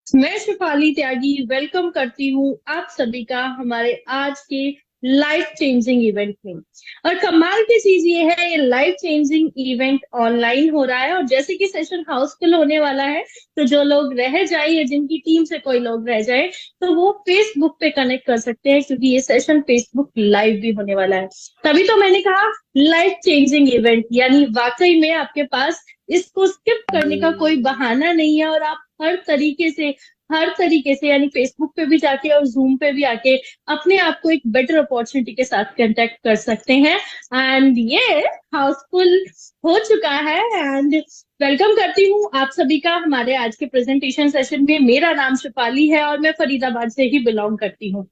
मैं शिफाली त्यागी वेलकम करती हूँ आप सभी का हमारे आज के लाइफ चेंजिंग इवेंट में। और कमाल की चीज ये है, ये लाइफ चेंजिंग इवेंट ऑनलाइन हो रहा है और जैसे कि सेशन हाउसफुल होने वाला है, तो जो लोग रह जाए या जिनकी टीम से कोई लोग रह जाए तो वो फेसबुक पे कनेक्ट कर सकते हैं, क्योंकि ये सेशन फेसबुक लाइव भी होने वाला है। तभी तो मैंने कहा लाइफ चेंजिंग इवेंट, यानी वाकई में आपके पास इसको स्किप करने का कोई बहाना नहीं है और आप हर तरीके से यानी फेसबुक पे भी जाके और जूम पे भी आके अपने आप को एक बेटर अपॉर्चुनिटी के साथ कांटेक्ट कर सकते हैं। एंड ये हाउसफुल हो चुका है। एंड वेलकम करती हूँ आप सभी का हमारे आज के प्रेजेंटेशन सेशन में। मेरा नाम शिपाली है और मैं फरीदाबाद से ही बिलोंग करती हूँ।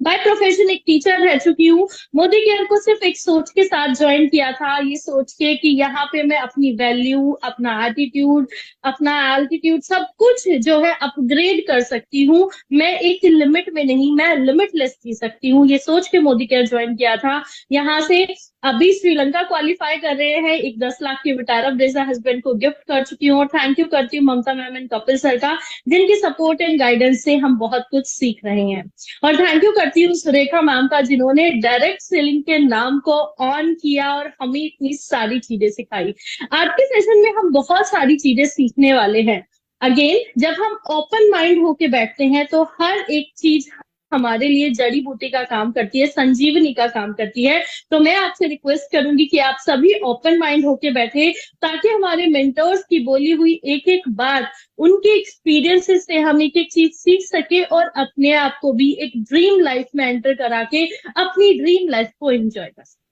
बाय प्रोफेशन एक टीचर रह चुकी हूँ। मोदी केयर को सिर्फ एक सोच के साथ ज्वाइन किया था, ये सोच के कि यहाँ पे मैं अपनी वैल्यू, अपना एटीट्यूड, अपना एल्टीट्यूड सब कुछ जो है अपग्रेड कर सकती हूँ। मैं एक लिमिट में नहीं, मैं लिमिटलेस जी सकती हूँ, ये सोच के मोदी केयर ज्वाइन किया था। यहाँ से अभी श्रीलंका क्वालिफाई कर रहे हैं, एक 10 लाख की विटारा ब्रेजा हस्बैंड को गिफ्ट कर चुकी हूँ। और थैंक यू करती हूँ ममता मैम एंड कपिल सर का, जिनकी सपोर्ट एंड गाइडेंस से हम बहुत कुछ सीख रहे हैं। और थैंक यू करती हूँ सुरेखा मैम का, जिन्होंने डायरेक्ट सेलिंग के नाम को ऑन किया और हमें इतनी सारी चीजें सिखाई। आज के सेशन में हम बहुत सारी चीजें सीखने वाले हैं। अगेन, जब हम ओपन माइंड होके बैठते हैं तो हर एक चीज हमारे लिए जड़ी बूटी का काम करती है, संजीवनी का काम करती है। तो मैं आपसे रिक्वेस्ट करूंगी कि आप सभी ओपन माइंड होके बैठे, ताकि हमारे मेंटर्स की बोली हुई एक एक बात, उनके एक्सपीरियंसेस से हम एक एक चीज सीख सके और अपने आप को भी एक ड्रीम लाइफ में एंटर करा के अपनी ड्रीम लाइफ को एंजॉय कर सके।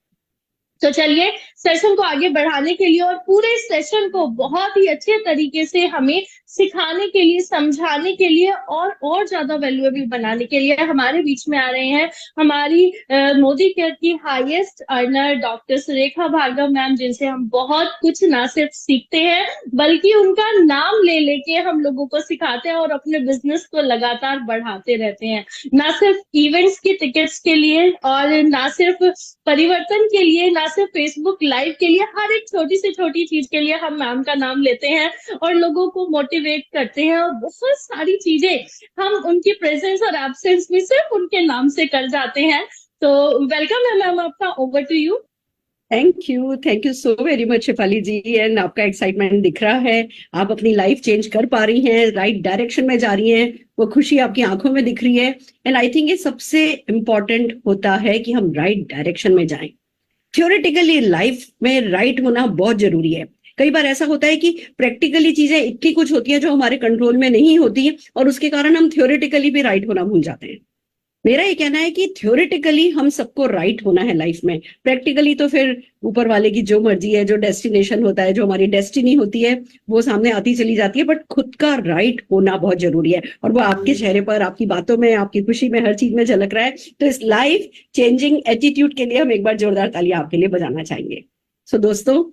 तो चलिए, सेशन को आगे बढ़ाने के लिए और पूरे सेशन को बहुत ही अच्छे तरीके से हमें सिखाने के लिए, समझाने के लिए और ज्यादा वैल्यूएबल बनाने के लिए हमारे बीच में आ रहे हैं हमारी मोदी केयर की highest earner doctor Surekha Bhargava ma'am, जिनसे हम बहुत कुछ ना सिर्फ सीखते हैं बल्कि उनका नाम ले लेके हम लोगों को सिखाते हैं और अपने बिजनेस को लगातार बढ़ाते रहते हैं। ना सिर्फ इवेंट्स की टिकट्स के लिए और ना सिर्फ परिवर्तन के लिए, ना सिर्फ फेसबुक लाइव के लिए, हर एक छोटी से छोटी चीज के लिए हम मैम का नाम लेते हैं और लोगों को मोटिवेट करते हैं। और बहुत सारी चीजें हम उनकी प्रेजेंस और एब्सेंस में सिर्फ उनके नाम से कर जाते हैं। तो वेलकम है मैम आपका, over to you. Thank you so very much Shifali ji. And आपका एक्साइटमेंट दिख रहा है, आप अपनी लाइफ चेंज कर पा रही हैं, राइट डायरेक्शन में जा रही हैं, वो खुशी आपकी आंखों में दिख रही है। एंड आई थिंक ये सबसे इम्पोर्टेंट होता है कि हम राइट डायरेक्शन में जाएं। थ्योरेटिकली लाइफ में राइट होना बहुत जरूरी है। कई बार ऐसा होता है कि प्रैक्टिकली चीजें इतनी कुछ होती हैं जो हमारे कंट्रोल में नहीं होती और उसके कारण हम थ्योरेटिकली भी राइट होना भूल जाते हैं। मेरा ये कहना है कि थ्योरेटिकली हम सबको राइट होना है लाइफ में, प्रैक्टिकली तो फिर ऊपर वाले की जो मर्जी है, जो डेस्टिनेशन होता है, जो हमारी डेस्टिनी होती है वो सामने आती चली जाती है। बट खुद का राइट होना बहुत जरूरी है और वो आपके चेहरे पर, आपकी बातों में, आपकी खुशी में, हर चीज में झलक रहा है। तो इस लाइफ चेंजिंग एटीट्यूड के लिए हम एक बार जोरदार तालियां आपके लिए बजाना चाहेंगे। सो दोस्तों,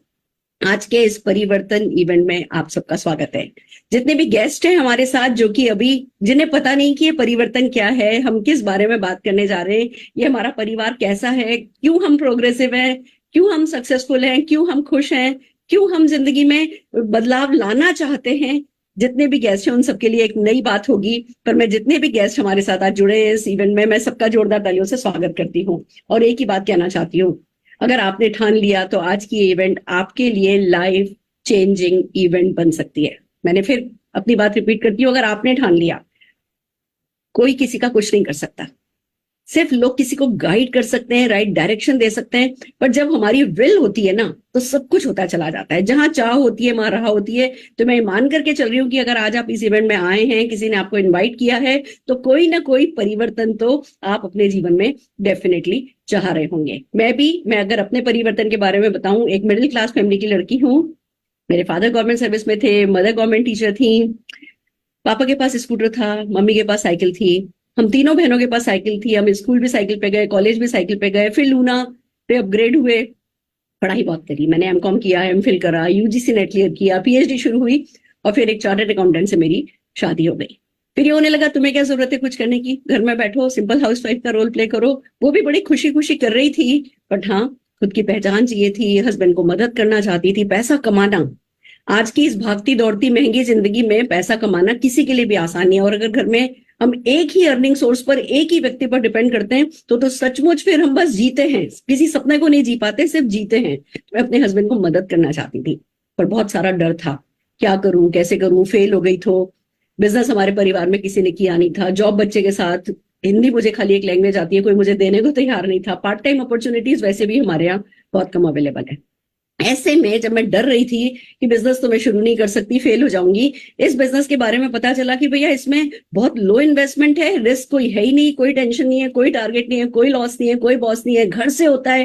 आज के इस परिवर्तन इवेंट में आप सबका स्वागत है। जितने भी गेस्ट हैं हमारे साथ, जो कि अभी जिन्हें पता नहीं कि ये परिवर्तन क्या है, हम किस बारे में बात करने जा रहे हैं, ये हमारा परिवार कैसा है, क्यों हम प्रोग्रेसिव हैं, क्यों हम सक्सेसफुल हैं, क्यों हम खुश हैं, क्यों हम जिंदगी में बदलाव लाना चाहते हैं, जितने भी गेस्ट हैं उन सबके लिए एक नई बात होगी। पर मैं जितने भी गेस्ट हमारे साथ आज जुड़े हैं इस इवेंट में, मैं सबका जोरदार तालियों से स्वागत करती हूँ और एक ही बात कहना चाहती हूँ, अगर आपने ठान लिया तो आज की इवेंट आपके लिए लाइफ चेंजिंग इवेंट बन सकती है। मैंने फिर अपनी बात रिपीट करती हूँ, अगर आपने ठान लिया, कोई किसी का कुछ नहीं कर सकता, सिर्फ लोग किसी को गाइड कर सकते हैं, राइट डायरेक्शन दे सकते हैं। पर जब हमारी विल होती है ना, तो सब कुछ होता चला जाता है। जहां चाह होती है वहां राह होती है। तो मैं मान करके चल रही हूँ कि अगर आज आप इस इवेंट में आए हैं, किसी ने आपको इन्वाइट किया है, तो कोई ना कोई परिवर्तन तो आप अपने जीवन में डेफिनेटली चाह रहे होंगे। मैं अगर अपने परिवर्तन के बारे में बताऊं, एक मिडिल क्लास फैमिली की लड़की हूँ। मेरे फादर गवर्नमेंट सर्विस में थे, मदर गवर्नमेंट टीचर थी, पापा के पास स्कूटर था, मम्मी के पास साइकिल थी, हम तीनों बहनों के पास साइकिल थी। हम स्कूल भी साइकिल पे गए, कॉलेज भी साइकिल पे गए, फिर लूना पे अपग्रेड हुए, पढ़ाई बहुत करी। मैंने एमकॉम किया, एमफिल करा, यूजीसी नेट क्लियर किया, पीएचडी शुरू हुई और फिर एक चार्टर्ड अकाउंटेंट से मेरी शादी हो गई। फिर ये होने लगा, तुम्हें क्या जरूरत है कुछ करने की, घर में बैठो, सिंपल हाउस वाइफ का रोल प्ले करो। वो भी बड़ी खुशी खुशी कर रही थी, बट हाँ, खुद की पहचान चाहिए थी, हस्बैंड को मदद करना चाहती थी, पैसा कमाना। आज की इस भागती दौड़ती महंगी जिंदगी में पैसा कमाना किसी के लिए भी आसान नहीं है, और अगर घर में हम एक ही अर्निंग सोर्स पर, एक ही व्यक्ति पर डिपेंड करते हैं तो सचमुच फिर हम बस जीते हैं, किसी सपने को नहीं जी पाते, सिर्फ जीते हैं। मैं अपने हस्बैंड को मदद करना चाहती थी, पर बहुत सारा डर था, क्या करूं कैसे करूं, फेल हो गई तो बिजनेस हमारे परिवार में किसी ने किया नहीं था, जॉब बच्चे के साथ, हिंदी मुझे खाली एक लैंग्वेज आती है, कोई मुझे देने को तैयार नहीं था, पार्ट टाइम अपॉर्चुनिटीज वैसे भी हमारे यहाँ बहुत कम अवेलेबल है। ऐसे में जब मैं डर रही थी कि बिजनेस तो मैं शुरू नहीं कर सकती, फेल हो जाऊंगी, इस बिजनेस के बारे में पता चला कि भैया इसमें बहुत लो इन्वेस्टमेंट है, रिस्क कोई है ही नहीं, कोई टेंशन नहीं है, कोई टारगेट नहीं है, कोई लॉस नहीं है, कोई बॉस नहीं है, घर से होता है,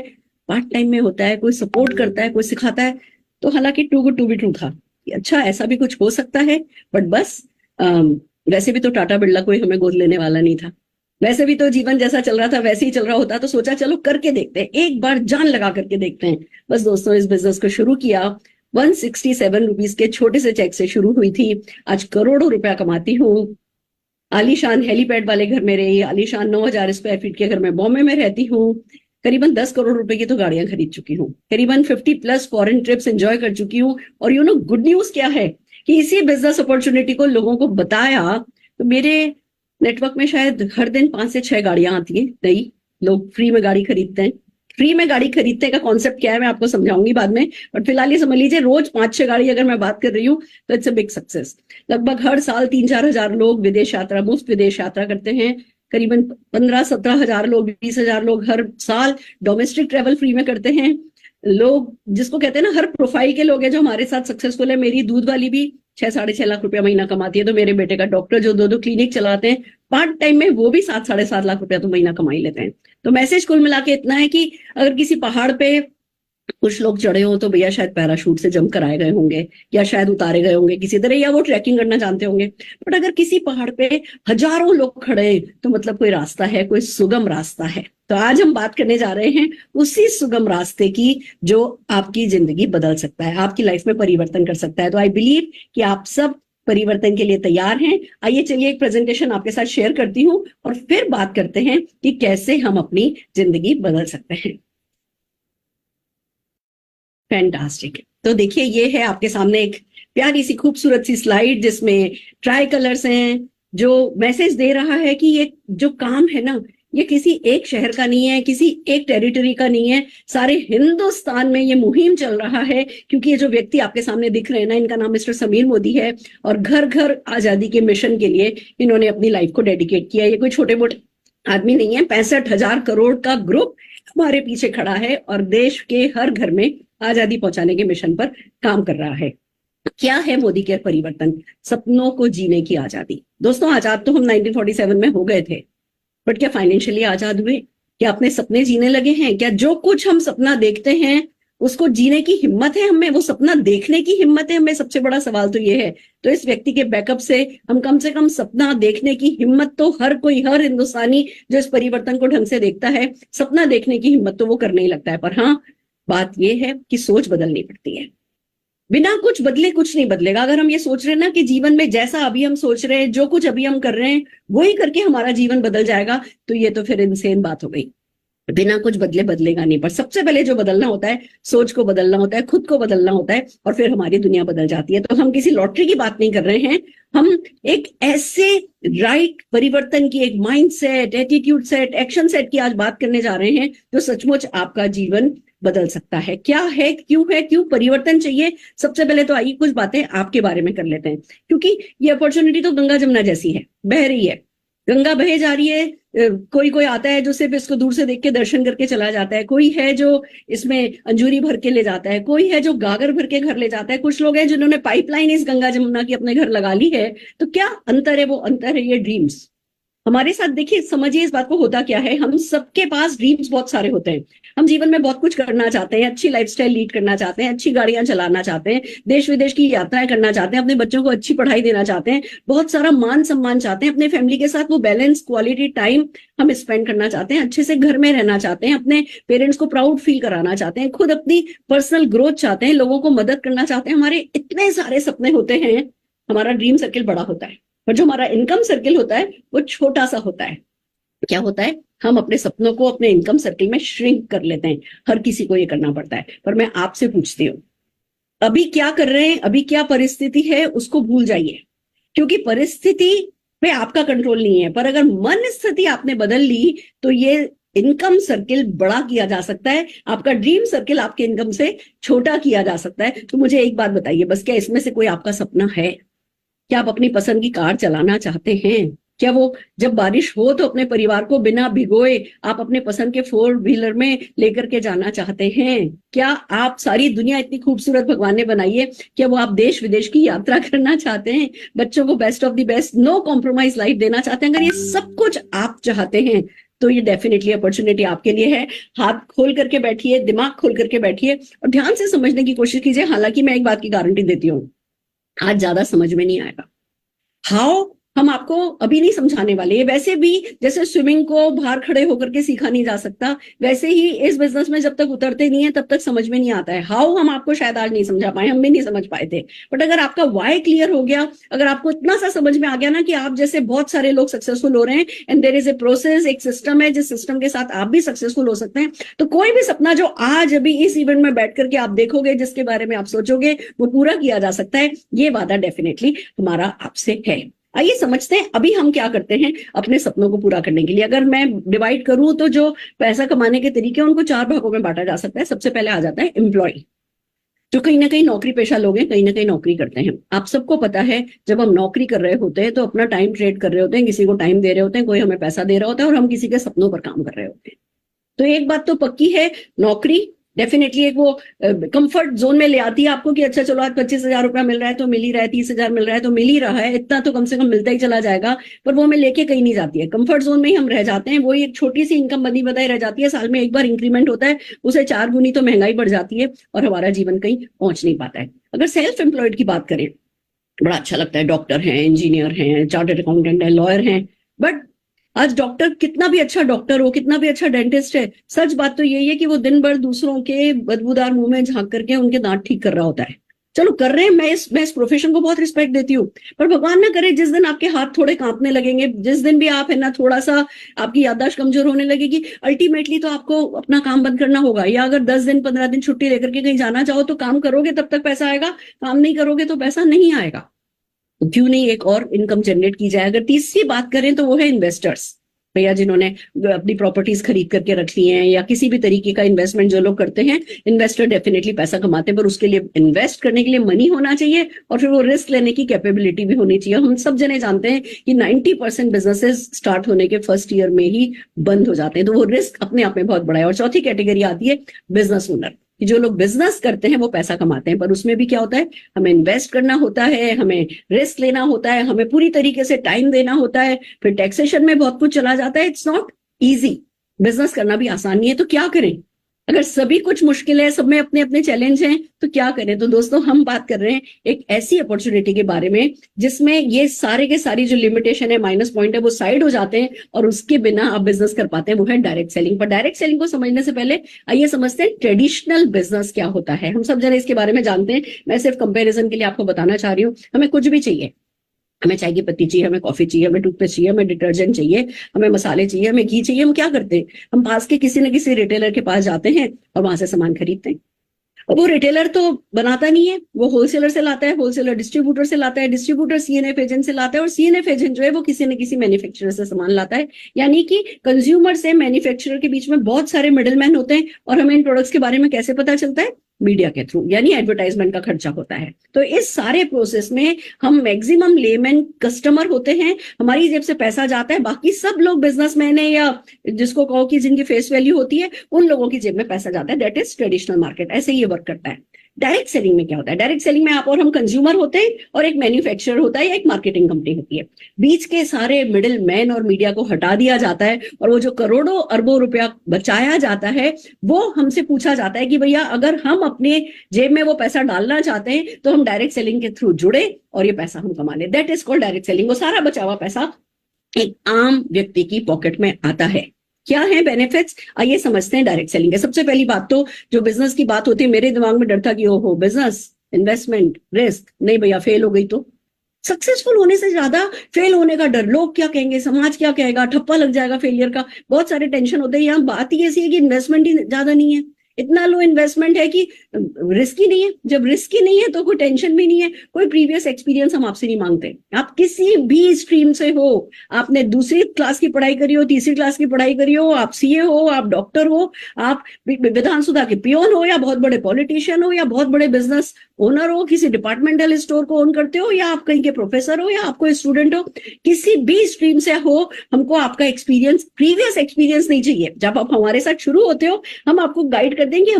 पार्ट टाइम में होता है, कोई सपोर्ट करता है, कोई सिखाता है। तो हालांकि too good to be true था कि अच्छा ऐसा भी कुछ हो सकता है, बट बस वैसे भी तो टाटा बिरला कोई हमें गोद लेने वाला नहीं था, वैसे भी तो जीवन जैसा चल रहा था वैसे ही चल रहा होता, तो सोचा चलो करके देखते हैं, एक बार जान लगा करके देखते हैं। बस दोस्तों इस बिजनेस को शुरू किया, 167 रुपीज के छोटे से चेक से शुरू हुई थी, आज करोड़ों रुपया कमाती हूँ, आलीशान हेलीपैड वाले घर में रही, आलीशान 9,000 स्क्वायर फीट के घर में बॉम्बे में रहती हूँ, करीबन 10 करोड़ रुपए की तो गाड़ियां खरीद चुकी हूँ, करीबन 50+ फॉरेन ट्रिप्स एंजॉय कर चुकी हूँ। और यू नो गुड न्यूज क्या है कि इसी बिजनेस अपॉर्चुनिटी को लोगों को बताया तो मेरे नेटवर्क में शायद हर दिन 5 से 6 गाड़ियां आती है नई, लोग फ्री में गाड़ी खरीदते हैं। फ्री में गाड़ी खरीदने का कॉन्सेप्ट क्या है मैं आपको समझाऊंगी बाद में, बट फिलहाल ये समझ लीजिए रोज 5-6 गाड़ी अगर मैं बात कर रही हूँ तो इट्स अ बिग सक्सेस। लगभग हर साल 3-4 हजार लोग विदेश यात्रा, मुफ्त विदेश यात्रा करते हैं, करीबन 15-17 हजार लोग, 20 हजार लोग हर साल डोमेस्टिक ट्रेवल फ्री में करते हैं। लोग जिसको कहते हैं ना, हर प्रोफाइल के लोग हैं जो हमारे साथ सक्सेसफुल है। मेरी दूध वाली भी 6-6.5 लाख रुपया महीना कमाती है, तो मेरे बेटे का डॉक्टर जो 2-2 क्लिनिक चलाते हैं पार्ट टाइम में, वो भी 7-7.5 लाख रुपया तो महीना कमा ही लेते हैं। तो मैसेज कुल मिला के इतना है कि अगर किसी पहाड़ पे कुछ लोग चढ़े हो तो भैया शायद पैराशूट से जंप कराए गए होंगे, या शायद उतारे गए होंगे किसी तरह, या वो ट्रैकिंग करना जानते होंगे। बट अगर किसी पहाड़ पे हजारों लोग खड़े तो मतलब कोई रास्ता है, कोई सुगम रास्ता है। तो आज हम बात करने जा रहे हैं उसी सुगम रास्ते की जो आपकी जिंदगी बदल सकता है, आपकी लाइफ में परिवर्तन कर सकता है। तो आई बिलीव कि आप सब परिवर्तन के लिए तैयार हैं। आइए चलिए एक प्रेजेंटेशन आपके साथ शेयर करती हूँ और फिर बात करते हैं कि कैसे हम अपनी जिंदगी बदल सकते हैं। फैंटास्टिक। तो देखिए ये है आपके सामने एक प्यारी सी खूबसूरत सी स्लाइड जिसमें ट्राई कलर्स हैं, जो मैसेज दे रहा है कि ये जो काम है ना, ये किसी एक शहर का नहीं है, किसी एक टेरिटरी का नहीं है, सारे हिंदुस्तान में ये मुहिम चल रहा है। क्योंकि ये जो व्यक्ति आपके सामने दिख रहे हैं ना, इनका नाम मिस्टर समीर मोदी है, और घर घर आजादी के मिशन के लिए इन्होंने अपनी लाइफ को डेडिकेट किया। ये कोई छोटे मोटे आदमी नहीं है, 65,000 करोड़ का ग्रुप हमारे पीछे खड़ा है और देश के हर घर में आजादी पहुंचाने के मिशन पर काम कर रहा है। क्या है मोदी के परिवर्तन? सपनों को जीने की आजादी। दोस्तों आजाद तो हम 1947 में हो गए थे, बट क्या फाइनेंशियली आजाद हुए? क्या अपने सपने जीने लगे हैं? क्या जो कुछ हम सपना देखते हैं उसको जीने की हिम्मत है हमें, वो सपना देखने की हिम्मत है हमें? सबसे बड़ा सवाल तो ये है। तो इस व्यक्ति के बैकअप से हम कम से कम सपना देखने की हिम्मत तो हर कोई, हर हिंदुस्तानी जो इस परिवर्तन को ढंग से देखता है, सपना देखने की हिम्मत तो वो करने ही लगता है। पर हाँ, बात यह है कि सोच बदलनी पड़ती है। बिना कुछ बदले कुछ नहीं बदलेगा। अगर हम ये सोच रहे हैं ना कि जीवन में जैसा अभी हम सोच रहे हैं, जो कुछ अभी हम कर रहे हैं वही करके हमारा जीवन बदल जाएगा, तो ये तो फिर इनसेन बात हो गई। बिना कुछ बदले बदलेगा नहीं। पर सबसे पहले जो बदलना होता है, सोच को बदलना होता है, खुद को बदलना होता है, और फिर हमारी दुनिया बदल जाती है। तो हम किसी लॉटरी की बात नहीं कर रहे हैं, हम एक ऐसे राइट परिवर्तन की, एक mind set, attitude set, action set की आज बात करने जा रहे हैं जो सचमुच आपका जीवन बदल सकता है। क्या है, क्यों परिवर्तन चाहिए? सबसे पहले तो आइए कुछ बातें आपके बारे में कर लेते हैं, क्योंकि ये अपॉर्चुनिटी तो गंगा जमुना जैसी है, बह रही है, गंगा बहे जा रही है। कोई कोई आता है जो सिर्फ इसको दूर से देख के दर्शन करके चला जाता है, कोई है जो इसमें अंजूरी भर के ले जाता है, कोई है जो गागर भर के घर ले जाता है, कुछ लोग हैं जिन्होंने पाइपलाइन इस गंगा जमुना की अपने घर लगा ली है। तो क्या अंतर है? वो अंतर है ये ड्रीम्स। हमारे साथ देखिए, समझिए इस बात को, होता क्या है, हम सबके पास ड्रीम्स बहुत सारे होते हैं। हम जीवन में बहुत कुछ करना चाहते हैं, अच्छी लाइफस्टाइल लीड करना चाहते हैं, अच्छी गाड़ियां चलाना चाहते हैं, देश विदेश की यात्राएं करना चाहते हैं, अपने बच्चों को अच्छी पढ़ाई देना चाहते हैं, बहुत सारा मान सम्मान चाहते हैं, अपने फैमिली के साथ वो बैलेंस क्वालिटी टाइम हम स्पेंड करना चाहते हैं, अच्छे से घर में रहना चाहते हैं, अपने पेरेंट्स को प्राउड फील कराना चाहते हैं, खुद अपनी पर्सनल ग्रोथ चाहते हैं, लोगों को मदद करना चाहते हैं। हमारे इतने सारे सपने होते हैं, हमारा ड्रीम सर्किल बड़ा होता है, पर जो हमारा इनकम सर्किल होता है वो छोटा सा होता है। क्या होता है, हम अपने सपनों को अपने इनकम सर्किल में श्रिंक कर लेते हैं। हर किसी को ये करना पड़ता है। पर मैं आपसे पूछती हूँ, अभी क्या कर रहे हैं, अभी क्या परिस्थिति है उसको भूल जाइए, क्योंकि परिस्थिति पे आपका कंट्रोल नहीं है। पर अगर मन स्थिति आपने बदल ली तो ये इनकम सर्किल बड़ा किया जा सकता है, आपका ड्रीम सर्किल आपके इनकम से छोटा किया जा सकता है। तो मुझे एक बात बताइए बस, क्या इसमें से कोई आपका सपना है? क्या आप अपनी पसंद की कार चलाना चाहते हैं? क्या वो जब बारिश हो तो अपने परिवार को बिना भिगोए आप अपने पसंद के 4 व्हीलर में लेकर के जाना चाहते हैं? क्या आप सारी दुनिया इतनी खूबसूरत भगवान ने बनाई है, क्या वो आप देश विदेश की यात्रा करना चाहते हैं? बच्चों को best of the best, no compromise life देना चाहते हैं? अगर ये सब कुछ आप चाहते हैं तो ये डेफिनेटली अपॉर्चुनिटी आपके लिए है। हाथ खोल करके बैठिए, दिमाग खोल करके बैठिए और ध्यान से समझने की कोशिश कीजिए। हालांकि मैं एक बात की गारंटी देती हूँ, आज ज्यादा समझ में नहीं आएगा। हाउ हम आपको अभी नहीं समझाने वाले। वैसे भी जैसे स्विमिंग को बाहर खड़े होकर के सीखा नहीं जा सकता, वैसे ही इस बिजनेस में जब तक उतरते नहीं है तब तक समझ में नहीं आता है। हाउ हम आपको शायद आज नहीं समझा पाए, हम भी नहीं समझ पाए थे, बट अगर आपका वाई क्लियर हो गया, अगर आपको इतना सा समझ में आ गया ना कि आप जैसे बहुत सारे लोग सक्सेसफुल हो रहे हैं and there is a process, एक सिस्टम है जिस सिस्टम के साथ आप भी सक्सेसफुल हो सकते हैं, तो कोई भी सपना जो आज अभी इस इवेंट में बैठ करके आप देखोगे, जिसके बारे में आप सोचोगे, वो पूरा किया जा सकता है। ये वादा डेफिनेटली हमारा आपसे है। आइए समझते हैं अभी हम क्या करते हैं अपने सपनों को पूरा करने के लिए। अगर मैं डिवाइड करूं तो जो पैसा कमाने के तरीके हैं उनको 4 भागों में बांटा जा सकता है। सबसे पहले आ जाता है एम्प्लॉय, जो कहीं ना कहीं नौकरी पेशा लोग हैं, कहीं ना कहीं नौकरी करते हैं। आप सबको पता है जब हम नौकरी कर रहे होते हैं तो अपना टाइम ट्रेड कर रहे होते हैं, किसी को टाइम दे रहे होते हैं, कोई हमें पैसा दे रहा होता है और हम किसी के सपनों पर काम कर रहे होते हैं। तो एक बात तो पक्की है, नौकरी डेफिनेटली एक वो कंफर्ट जोन में ले आती है आपको कि अच्छा चलो आज 25,000 रुपया मिल रहा है तो मिल ही रहा है, 30,000 मिल रहा है तो मिल ही रहा है, इतना तो कम से कम मिलता ही चला जाएगा। पर वो हमें लेके कहीं नहीं जाती है, कंफर्ट जोन में ही हम रह जाते हैं। वही एक छोटी सी इनकम बनी बताई रह जाती है, साल में एक बार इंक्रीमेंट होता है, उसे 4 गुनी तो महंगाई बढ़ जाती है और हमारा जीवन कहीं पहुंच नहीं पाता है। अगर सेल्फ एम्प्लॉयड की बात करें, बड़ा अच्छा लगता है, डॉक्टर हैं, इंजीनियर हैं, चार्टर्ड अकाउंटेंट है, लॉयर हैं, बट आज डॉक्टर कितना भी अच्छा डॉक्टर हो, कितना भी अच्छा डेंटिस्ट है, सच बात तो यही है कि वो दिन भर दूसरों के बदबूदार मुंह में झांक करके उनके दांत ठीक कर रहा होता है। चलो कर रहे हैं, मैं इस प्रोफेशन को बहुत रिस्पेक्ट देती हूँ, पर भगवान ना करे जिस दिन आपके हाथ थोड़े कांपने लगेंगे, जिस दिन भी आप है ना थोड़ा सा आपकी याददाश्त कमजोर होने लगेगी, अल्टीमेटली तो आपको अपना काम बंद करना होगा। या अगर 10 दिन 15 दिन छुट्टी लेकर के कहीं जाना चाहो तो काम करोगे तब तक पैसा आएगा, काम नहीं करोगे तो पैसा नहीं आएगा। तो क्यों नहीं एक और इनकम जनरेट की जाए। अगर तीसरी बात करें तो वो है इन्वेस्टर्स, भैया जिन्होंने अपनी प्रॉपर्टीज खरीद करके रख ली हैं या किसी भी तरीके का इन्वेस्टमेंट जो लोग करते हैं। इन्वेस्टर डेफिनेटली पैसा कमाते हैं, पर उसके लिए इन्वेस्ट करने के लिए मनी होना चाहिए और फिर वो रिस्क लेने की कैपेबिलिटी भी होनी चाहिए। हम सब जने जानते हैं कि 90% बिजनेसेस स्टार्ट होने के फर्स्ट ईयर में ही बंद हो जाते हैं, तो वो रिस्क अपने आप में बहुत बड़ा है। और चौथी कैटेगरी आती है बिजनेस ओनर, कि जो लोग बिजनेस करते हैं वो पैसा कमाते हैं, पर उसमें भी क्या होता है, हमें इन्वेस्ट करना होता है, हमें रिस्क लेना होता है, हमें पूरी तरीके से टाइम देना होता है, फिर टैक्सेशन में बहुत कुछ चला जाता है। इट्स नॉट इजी, बिजनेस करना भी आसान नहीं है। तो क्या करें अगर सभी कुछ मुश्किल है, सब में अपने अपने चैलेंज हैं, तो क्या करें? तो दोस्तों हम बात कर रहे हैं एक ऐसी अपॉर्चुनिटी के बारे में जिसमें ये सारे के सारी जो लिमिटेशन है, माइनस पॉइंट है, वो साइड हो जाते हैं और उसके बिना आप बिजनेस कर पाते हैं। वो है डायरेक्ट सेलिंग। पर डायरेक्ट सेलिंग को समझने से पहले आइए समझते हैं ट्रेडिशनल बिजनेस क्या होता है। हम सब जने इसके बारे में जानते हैं, मैं सिर्फ कंपेरिजन के लिए आपको बताना चाह रही हूँ। हमें कुछ भी चाहिए, हमें चाय की पत्ती चाहिए, हमें कॉफी चाहिए, हमें टूथपेस्ट चाहिए, हमें डिटर्जेंट चाहिए, हमें मसाले चाहिए, हमें घी चाहिए। हम क्या करते हैं, हम पास के किसी न किसी रिटेलर के पास जाते हैं और वहां से सामान खरीदते हैं। अब वो रिटेलर तो बनाता नहीं है, वो होलसेलर से लाता है, होलसेलर डिस्ट्रीब्यूटर से लाता है, डिस्ट्रीब्यूटर सीएनएफ एजेंट से लाता है और सीएनएफ एजेंट जो है वो किसी न किसी मैन्युफैक्चरर से सामान लाता है। यानी कि कंज्यूमर से मैन्युफैक्चरर के बीच में बहुत सारे मिडिलमैन होते हैं। और हमें इन प्रोडक्ट्स के बारे में कैसे पता चलता है? मीडिया के थ्रू, यानी एडवर्टाइजमेंट का खर्चा होता है। तो इस सारे प्रोसेस में हम मैक्सिमम लेमैन कस्टमर होते हैं, हमारी जेब से पैसा जाता है, बाकी सब लोग बिजनेसमैन है या जिसको कहो कि जिनकी फेस वैल्यू होती है, उन लोगों की जेब में पैसा जाता है। That is traditional market. ऐसे ही ये वर्क करता है। डायरेक्ट सेलिंग में क्या होता है? डायरेक्ट सेलिंग में आप और हम कंज्यूमर होते हैं और एक मैन्युफैक्चरर होता है या एक मार्केटिंग कंपनी होती है। बीच के सारे मिडिल मैन और मीडिया को हटा दिया जाता है और वो जो करोड़ों अरबों रुपया बचाया जाता है वो हमसे पूछा जाता है कि भैया अगर हम अपने जेब में वो पैसा डालना चाहते हैं तो हम डायरेक्ट सेलिंग के थ्रू जुड़े और ये पैसा हम कमा ले। That is called direct selling. वो सारा बचा हुआ पैसा एक आम व्यक्ति की पॉकेट में आता है। क्या है बेनिफिट्स, आइए समझते हैं डायरेक्ट सेलिंग के। सबसे पहली बात तो जो बिजनेस की बात होती है, मेरे दिमाग में डर था कि ओहो बिजनेस, इन्वेस्टमेंट, रिस्क, नहीं भैया फेल हो गई तो। सक्सेसफुल होने से ज्यादा फेल होने का डर, लोग क्या कहेंगे, समाज क्या कहेगा, ठप्पा लग जाएगा फेलियर का, बहुत सारे टेंशन होते हैं। यहाँ बात ही ऐसी है कि इन्वेस्टमेंट ही ज्यादा नहीं है, इतना लो इन्वेस्टमेंट है कि रिस्क ही नहीं है। जब रिस्क ही नहीं है तो कोई टेंशन भी नहीं है, कोई प्रीवियस एक्सपीरियंस हम आपसे नहीं मांगते। आप किसी भी स्ट्रीम से हो, आपने दूसरी क्लास की पढ़ाई करी हो, तीसरी क्लास की पढ़ाई करी हो, आप सीए हो, आप डॉक्टर हो, आप विधान सभा के पियोन हो, या बहुत बड़े पॉलिटिशियन हो, या बहुत बड़े बिजनेस ओनर हो, किसी डिपार्टमेंटल स्टोर को ओन करते हो, या आप कहीं के प्रोफेसर हो, या आप कोई स्टूडेंट हो, किसी भी स्ट्रीम से हो, हमको आपका एक्सपीरियंस, प्रीवियस एक्सपीरियंस नहीं चाहिए। जब आप हमारे साथ शुरू होते हो, हम आपको गाइड कर देंगे,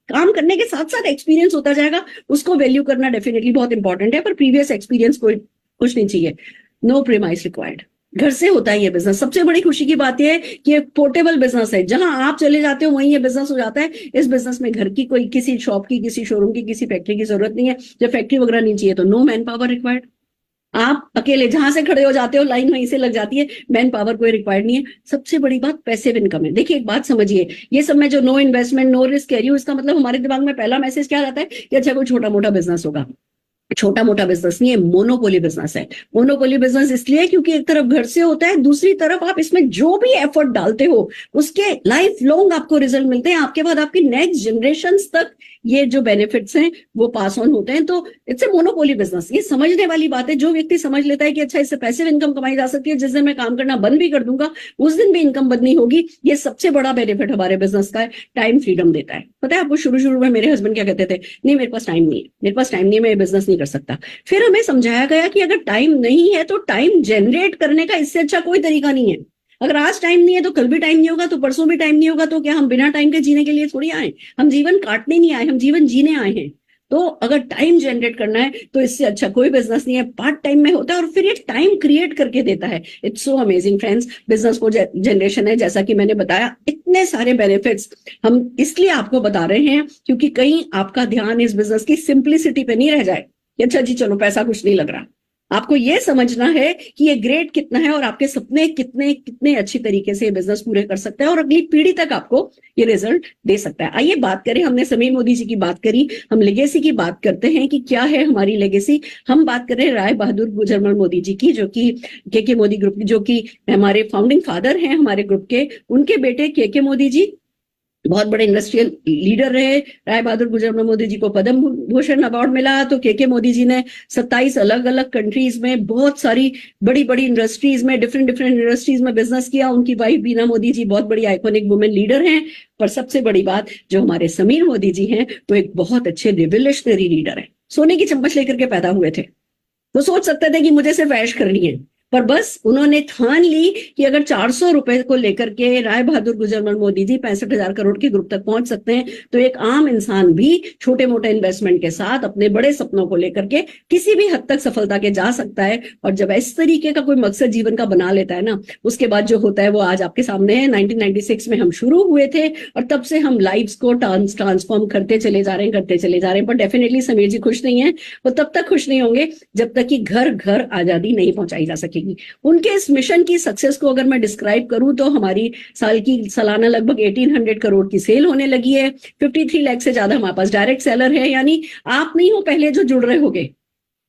काम करने के साथ साथ एक्सपीरियंस होता जाएगा, उसको वैल्यू करना डेफिनेटली बहुत इंपॉर्टेंट है, पर प्रीवियस एक्सपीरियंस कोई कुछ नहीं चाहिए। No premise required. घर से होता है ये बिजनेस। सबसे बड़ी खुशी की बात यह है कि एक पोर्टेबल बिजनेस है, जहां आप चले जाते हो वहीं ये बिजनेस हो जाता है। इस बिजनेस में घर की कोई, किसी शॉप की, किसी शोरूम की, किसी फैक्ट्री की जरूरत नहीं है। जब फैक्ट्री वगैरह नहीं चाहिए तो नो मैन पावर रिक्वायर्ड। आप अकेले जहां से खड़े हो जाते हो, लाइन वहीं से लग जाती है, मैन पावर कोई रिक्वायर्ड नहीं है। सबसे बड़ी बात पैसिव इनकम है। देखिए एक बात समझिए, ये सब मैं जो नो इन्वेस्टमेंट नो रिस्क कह रही हूँ, इसका मतलब हमारे दिमाग में पहला मैसेज क्या आता है कि अच्छा कोई छोटा मोटा बिजनेस होगा। छोटा मोटा बिजनेस नहीं है, मोनोपोली बिजनेस है। मोनोपोली बिजनेस इसलिए क्योंकि एक तरफ घर से होता है, दूसरी तरफ आप इसमें जो भी एफर्ट डालते हो उसके लाइफ लॉन्ग आपको रिजल्ट मिलते हैं। आपके बाद आपकी नेक्स्ट जनरेशन तक ये जो बेनिफिट्स हैं वो पास ऑन होते हैं। तो इट्स ए मोनोपोली बिजनेस। ये समझने वाली बात है। जो व्यक्ति समझ लेता है कि अच्छा इससे पैसिव इनकम कमाई जा सकती है, जिस दिन मैं काम करना बंद भी कर दूंगा उस दिन भी इनकम बंद नहीं होगी, ये सबसे बड़ा बेनिफिट हमारे बिजनेस का है। टाइम फ्रीडम देता है। पता है आपको, शुरू शुरू में मेरे हस्बैंड क्या कहते थे, नहीं मेरे पास टाइम नहीं है, मेरे पास टाइम नहीं है, मैं ये बिजनेस नहीं कर सकता। फिर हमें समझाया गया कि अगर टाइम नहीं है तो टाइम जनरेट करने का इससे अच्छा कोई तरीका नहीं है। अगर आज टाइम नहीं है तो कल भी टाइम नहीं होगा, तो परसों भी टाइम नहीं होगा। तो क्या हम बिना टाइम के जीने के लिए थोड़ी आए? हम जीवन काटने नहीं आए, हम जीवन जीने आए हैं। तो अगर टाइम जनरेट करना है तो इससे अच्छा कोई बिजनेस नहीं है। पार्ट टाइम में होता है और फिर ये टाइम क्रिएट करके देता है। It's so amazing friends. Business को जनरेशन है, जैसा कि मैंने बताया, इतने सारे बेनिफिट्स हम इसलिए आपको बता रहे हैं क्योंकि कहीं आपका ध्यान इस बिजनेस की सिंप्लिसिटी पे नहीं रह जाए। अच्छा जी चलो पैसा कुछ नहीं लग रहा। आपको ये समझना है कि ये ग्रेट कितना है और आपके सपने कितने कितने अच्छी तरीके से ये बिजनेस पूरे कर सकता है और अगली पीढ़ी तक आपको ये रिजल्ट दे सकता है। आइए बात करें, हमने समीर मोदी जी की बात करी, हम लेगेसी की बात करते हैं कि क्या है हमारी लेगेसी। हम बात कर रहे हैं राय बहादुर गुजरमल मोदी जी की, जो कि के मोदी ग्रुप, जो कि हमारे फाउंडिंग फादर हैं हमारे ग्रुप के। उनके बेटे के मोदी जी बहुत बड़े इंडस्ट्रियल लीडर रहे। राय बहादुर गुजरमल मोदी जी को पद्म भूषण अवार्ड मिला, तो के मोदी जी ने 27 अलग अलग कंट्रीज में बहुत सारी बड़ी बड़ी इंडस्ट्रीज में, डिफरेंट इंडस्ट्रीज में बिजनेस किया। उनकी वाइफ बीना मोदी जी बहुत बड़ी आइकॉनिक वुमेन लीडर हैं। पर सबसे बड़ी बात, जो हमारे समीर मोदी जी हैं वो एक बहुत अच्छे रिवोल्यूशनरी लीडर है। सोने की चम्मच लेकर के पैदा हुए थे। वो सोच सकते थे कि मुझे सिर्फ ऐश करनी है, पर बस उन्होंने ठान ली कि अगर 400 रुपए को लेकर के राय बहादुर गुजरमल मोदी जी 65,000 करोड़ के ग्रुप तक पहुंच सकते हैं, तो एक आम इंसान भी छोटे मोटे इन्वेस्टमेंट के साथ अपने बड़े सपनों को लेकर के किसी भी हद तक सफलता के जा सकता है। और जब इस तरीके का कोई मकसद जीवन का बना लेता है ना, उसके बाद जो होता है वो आज आपके सामने है। 1996 में हम शुरू हुए थे और तब से हम लाइव्स को ट्रांसफॉर्म करते चले जा रहे हैं। पर डेफिनेटली समीर जी खुश नहीं है। वो तब तक खुश नहीं होंगे जब तक कि घर घर आजादी नहीं पहुंचाई जा सके। उनके इस मिशन की सक्सेस को अगर मैं डिस्क्राइब करूं तो हमारी सालाना लगभग 1800 करोड़ की सेल होने लगी है। 53 लाख से ज्यादा हमारे पास डायरेक्ट सेलर है। यानी आप नहीं हो पहले जो जुड़ रहे होगे,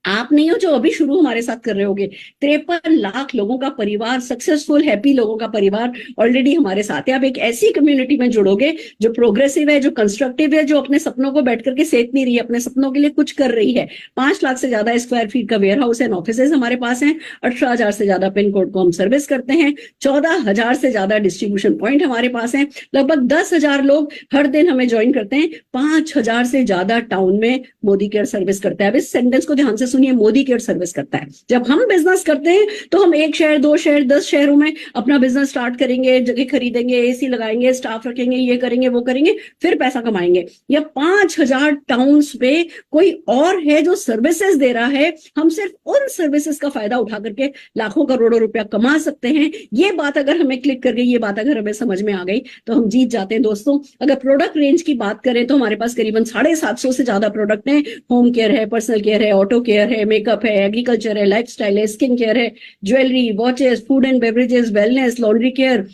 आप नहीं हो जो अभी शुरू हमारे साथ कर रहे होगे। 53 लाख लोगों का परिवार, सक्सेसफुल हैप्पी लोगों का परिवार ऑलरेडी हमारे साथ है। आप एक ऐसी कम्युनिटी में जुड़ोगे जो प्रोग्रेसिव है, जो कंस्ट्रक्टिव है, जो अपने सपनों को बैठ करके सेक नहीं रही है, अपने सपनों के लिए कुछ कर रही है। 5 लाख से ज्यादा स्क्वायर फीट का वेयर हाउस एंड ऑफिसेज हमारे पास हैं। 18,000 से ज्यादा पिन कोड को हम सर्विस करते हैं। 14,000 से ज्यादा डिस्ट्रीब्यूशन पॉइंट हमारे पास हैं। लगभग 10,000 लोग हर दिन हमें ज्वाइन करते हैं। 5,000 से ज्यादा टाउन में मोदी केयर सर्विस करता है। अब इस सेंटेंस को ध्यान से सुनिए, मोदी केयर सर्विस करता है। जब हम बिजनेस करते हैं तो हम 1 शहर, 2 शहर, 10 शहरों में अपना बिजनेस स्टार्ट करेंगे, जगह खरीदेंगे, एसी लगाएंगे, स्टाफ रखेंगे, ये करेंगे, वो करेंगे, फिर पैसा कमाएंगे। या 5,000 टाउन्स पे कोई और है जो सर्विसेज दे रहा है। हम सिर्फ उन सर्विसेज का फायदा उठा करके लाखों करोड़ों रुपया कमा सकते हैं। ये बात अगर हमें क्लिक कर गई, ये बात अगर हमें समझ में आ गई तो हम जीत जाते हैं दोस्तों। अगर प्रोडक्ट रेंज की बात करें तो हमारे पास करीबन 750 से ज्यादा प्रोडक्ट हैं। होम केयर है, पर्सनल केयर है, ऑटो केयर है, मेकअप है, एग्रीकल्चर है, लाइफस्टाइल है, स्किन केयर है, jewellery, watches, food and beverages, wellness, laundry care,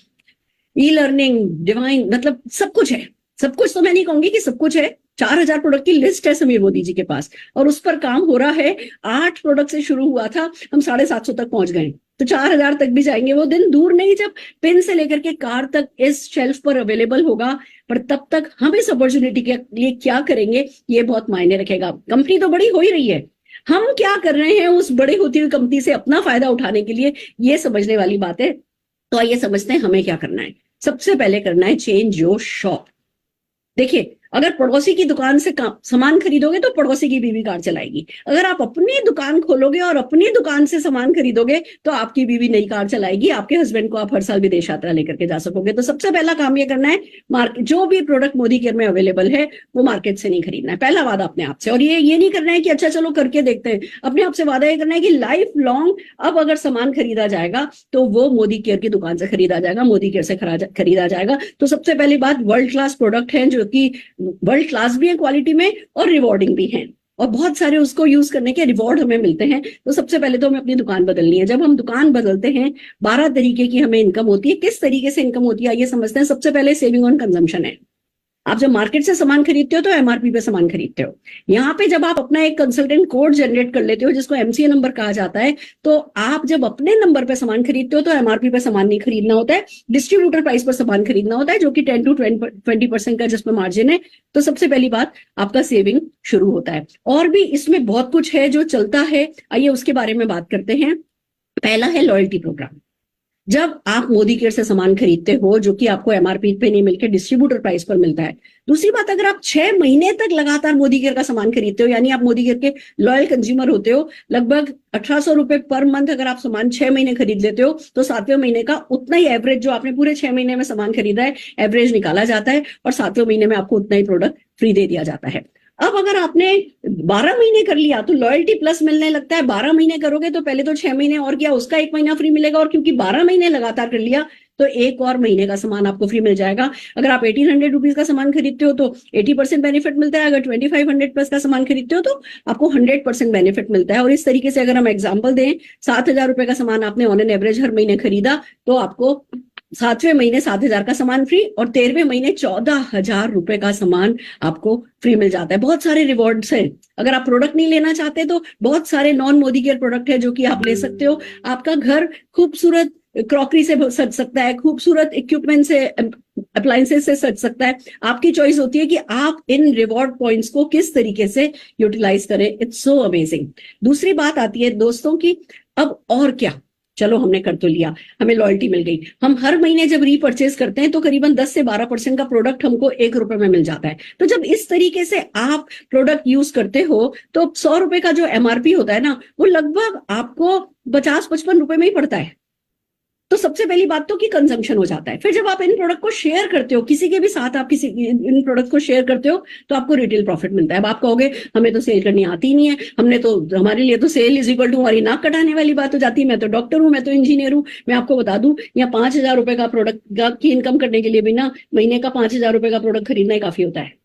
e learning, divine, मतलब सब कुछ है। सब कुछ तो मैं नहीं कहूंगी कि सब कुछ है। 4,000 प्रोडक्ट की लिस्ट है समीर मोदी जी के पास और उस पर काम हो रहा है। 8 प्रोडक्ट से शुरू हुआ था, हम 750 तक पहुंच गए। तो 4,000 तक भी जाएंगे। वो दिन दूर नहीं जब पेन से लेकर के कार तक इस शेल्फ पर अवेलेबल होगा, पर तब तक हम इस अपॉर्चुनिटी के लिए क्या करेंगे ये बहुत मायने रखेगा। कंपनी तो बड़ी हो ही रही है, हम क्या कर रहे हैं उस बड़ी होती हुई कंपनी से अपना फायदा उठाने के लिए, ये समझने वाली बात है। तो आइए समझते हैं हमें क्या करना है। सबसे पहले करना है चेंज योर शॉप। देखिए, अगर पड़ोसी की दुकान से सामान खरीदोगे तो पड़ोसी की बीवी कार चलाएगी। अगर आप अपनी दुकान खोलोगे और अपनी दुकान से सामान खरीदोगे तो आपकी बीवी नई कार चलाएगी, आपके हस्बैंड को आप हर साल विदेश यात्रा लेकर के जा सकोगे। तो सबसे पहला काम ये करना है, मार्केट जो भी प्रोडक्ट मोदी केयर में अवेलेबल है वो मार्केट से नहीं खरीदना है, पहला वादा अपने आप से। और ये नहीं करना है कि अच्छा चलो करके देखते हैं, अपने आप से वादा ये करना है कि लाइफ लॉन्ग अब अगर सामान खरीदा जाएगा तो वो मोदी केयर की दुकान से खरीदा जाएगा, मोदी केयर से खरीदा जाएगा। तो सबसे पहली बात, वर्ल्ड क्लास प्रोडक्ट है जो कि वर्ल्ड क्लास भी है क्वालिटी में और रिवॉर्डिंग भी है, और बहुत सारे उसको यूज करने के रिवॉर्ड हमें मिलते हैं। तो सबसे पहले तो हमें अपनी दुकान बदलनी है। जब हम दुकान बदलते हैं 12 तरीके की हमें इनकम होती है। किस तरीके से इनकम होती है ये समझते हैं। सबसे पहले सेविंग ऑन कंजम्पशन है। आप जब मार्केट से सामान खरीदते हो तो एमआरपी पे सामान खरीदते हो। यहाँ पे जब आप अपना एक कंसल्टेंट कोड जनरेट कर लेते हो जिसको एमसीए नंबर कहा जाता है, तो आप जब अपने नंबर पे सामान खरीदते हो तो एमआरपी पे सामान नहीं खरीदना होता है, डिस्ट्रीब्यूटर प्राइस पर सामान खरीदना होता है, जो कि 10 to 20% का जिसमें मार्जिन है। तो सबसे पहली बात, आपका सेविंग शुरू होता है। और भी इसमें बहुत कुछ है जो चलता है, आइए उसके बारे में बात करते हैं। पहला है लॉयल्टी प्रोग्राम। जब आप मोदी केयर से सामान खरीदते हो जो कि आपको एमआरपी पे नहीं मिलकर डिस्ट्रीब्यूटर प्राइस पर मिलता है। दूसरी बात, अगर आप 6 महीने तक लगातार मोदी केयर का सामान खरीदते हो, यानी आप मोदी केयर के लॉयल कंज्यूमर होते हो, लगभग 1800 रुपए पर मंथ अगर आप सामान 6 महीने खरीद लेते हो तो 7वें महीने का उतना ही एवरेज जो आपने पूरे 6 महीने में सामान खरीदा है एवरेज निकाला जाता है, और 7वें महीने में आपको उतना ही प्रोडक्ट फ्री दे दिया जाता है। अब अगर आपने 12 महीने कर लिया तो लॉयल्टी प्लस मिलने लगता है। 12 महीने करोगे तो पहले तो 6 महीने और क्या, उसका 1 महीना फ्री मिलेगा, और क्योंकि 12 महीने लगातार कर लिया तो एक और महीने का सामान आपको फ्री मिल जाएगा। अगर आप 1800 रुपीज का सामान खरीदते हो तो 80% बेनिफिट मिलता है। अगर 2500 प्लस का सामान खरीदते हो तो आपको 100% बेनिफिट मिलता है। और इस तरीके से अगर हम एग्जाम्पल दें, 7,000 रुपए का सामान आपने ऑन एन एवरेज हर महीने खरीदा तो आपको 7वें महीने 7,000 का सामान फ्री, और 13वें महीने 14,000 रुपए का सामान आपको फ्री मिल जाता है। बहुत सारे रिवॉर्ड्स हैं। अगर आप प्रोडक्ट नहीं लेना चाहते तो बहुत सारे नॉन मोदी केयर प्रोडक्ट है जो कि आप ले सकते हो। आपका घर खूबसूरत क्रॉकरी से सज सकता है, खूबसूरत इक्विपमेंट से, अप्लायंसेस से सज सकता है। आपकी चॉइस होती है कि आप इन रिवॉर्ड पॉइंट्स को किस तरीके से यूटिलाइज करें। It's so amazing. दूसरी बात आती है दोस्तों की, अब और क्या, चलो हमने कर तो लिया, हमें लॉयल्टी मिल गई। हम हर महीने जब रीपर्चेज करते हैं तो करीबन 10 से 12% का प्रोडक्ट हमको 1 रुपए में मिल जाता है। तो जब इस तरीके से आप प्रोडक्ट यूज करते हो तो 100 रुपए का जो एमआरपी होता है ना, वो लगभग आपको 50-55 रुपए में ही पड़ता है। तो सबसे पहली बात तो कि कंजम्पशन हो जाता है। फिर जब आप इन प्रोडक्ट को शेयर करते हो किसी के भी साथ, आप किसी इन प्रोडक्ट को शेयर करते हो तो आपको रिटेल प्रॉफिट मिलता है। अब आप कहोगे हमें तो सेल करनी आती ही नहीं है, हमारे लिए तो सेल इज इक्वल टू हमारी नाक कटाने वाली बात हो जाती है। मैं तो डॉक्टर हूं, मैं तो इंजीनियर हूं। मैं आपको बता दूं, यहाँ 5,000 रुपए का प्रोडक्ट की इनकम करने के लिए भी ना महीने का 5,000 रुपए का प्रोडक्ट खरीदना ही काफी होता है।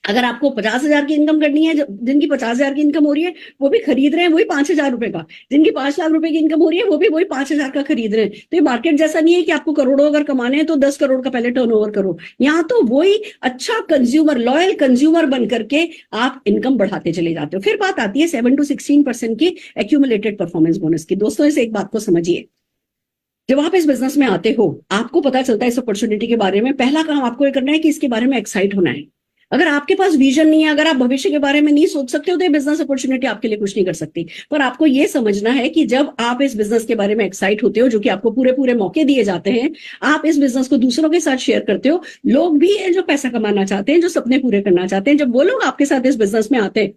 अगर आपको 50,000 की इनकम करनी है, जिनकी 50,000 की इनकम हो रही है वो भी खरीद रहे हैं वही 5,000 रुपए का, जिनकी 5 लाख रुपए की इनकम हो रही है वो भी वही 5,000 का खरीद रहे हैं। तो ये मार्केट जैसा नहीं है कि आपको करोड़ों अगर कमाने हैं तो 10 करोड़ का पहले टर्नओवर करो। यहाँ तो वही अच्छा कंज्यूमर, लॉयल कंज्यूमर बन करके आप इनकम बढ़ाते चले जाते हो। फिर बात आती है 7 to 16% की एक्यूमुलेटेड परफॉर्मेंस बोनस की। दोस्तों, इस एक बात को समझिए, जब आप इस बिजनेस में आते हो आपको पता चलता है इस अपॉर्चुनिटी के बारे में, पहला काम आपको ये करना है कि इसके बारे में एक्साइट होना है। अगर आपके पास विजन नहीं है, अगर आप भविष्य के बारे में नहीं सोच सकते हो तो ये बिजनेस अपॉर्चुनिटी आपके लिए कुछ नहीं कर सकती। पर आपको ये समझना है कि जब आप इस बिजनेस के बारे में एक्साइट होते हो, जो कि आपको पूरे पूरे मौके दिए जाते हैं, आप इस बिजनेस को दूसरों के साथ शेयर करते हो। लोग भी हैं जो पैसा कमाना चाहते हैं, जो सपने पूरे करना चाहते हैं। जब वो लोग आपके साथ इस बिजनेस में आते हैं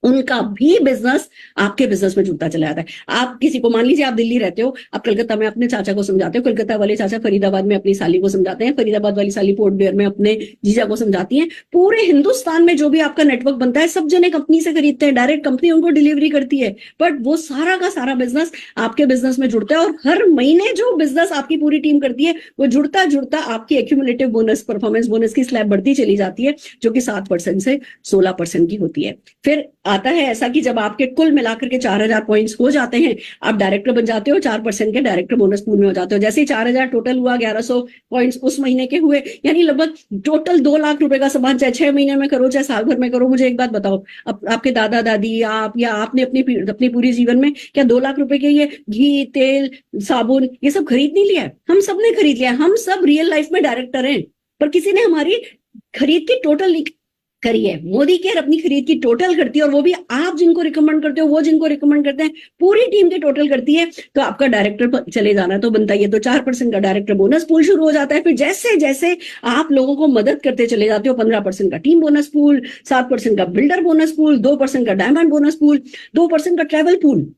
उनका भी बिजनेस आपके बिजनेस में जुड़ता चला जाता है। आप किसी को, मान लीजिए आप दिल्ली रहते हो, आप कलकत्ता में अपने चाचा को समझाते हो, कलकत्ता वाले चाचा फरीदाबाद में अपनी साली को समझाते हैं, फरीदाबाद वाली साली पोर्ट ब्लेयर में अपने जीजा को समझाती हैं। पूरे हिंदुस्तान में जो भी आपका नेटवर्क बनता है सब जने कंपनी से खरीदते हैं, डायरेक्ट कंपनी उनको डिलीवरी करती है, बट वो सारा का सारा बिजनेस आपके बिजनेस में जुड़ता है। और हर महीने जो बिजनेस आपकी पूरी टीम करती है वो जुड़ता जुड़ता आपकी एक्यूमुलेटिव बोनस, परफॉर्मेंस बोनस की स्लैब बढ़ती चली जाती है, जो कि 7% से 16% की होती है। फिर आता है ऐसा कि जब आपके कुल मिलाकर के 4,000 पॉइंट्स हो जाते हैं, आप डायरेक्टर बन जाते हो, 4% के डायरेक्टर बोनस पूल में हो जाते हो। जैसे ही 4,000 टोटल हुआ, 1,100 पॉइंट्स उस महीने के हुए, यानी लगभग टोटल 2 लाख रुपए का सामान, चाहे 6 महीने में करो चाहे साल भर में करो। मुझे एक बात बताओ, आपके दादा दादी, आप या आपने अपनी पूरी जीवन में क्या 2 लाख रुपए के ये घी, तेल, साबुन ये सब खरीद नहीं लिया? हम सब ने खरीद लिया। हम सब रियल लाइफ में डायरेक्टर हैं, पर किसी ने हमारी खरीद की टोटल नहीं करी है। मोदी केयर अपनी खरीद की टोटल करती है, और वो भी आप जिनको रिकमेंड करते हो, वो जिनको रिकमेंड करते हैं, पूरी टीम की टोटल करती है। तो आपका डायरेक्टर चले जाना तो बनता ही है। तो 4% का डायरेक्टर बोनस पूल शुरू हो जाता है। फिर जैसे जैसे आप लोगों को मदद करते चले जाते हो, 15% का टीम बोनस पूल, 7% का बिल्डर बोनस पूल, 2% का डायमंड बोनस पूल, 2% का ट्रेवल पूल।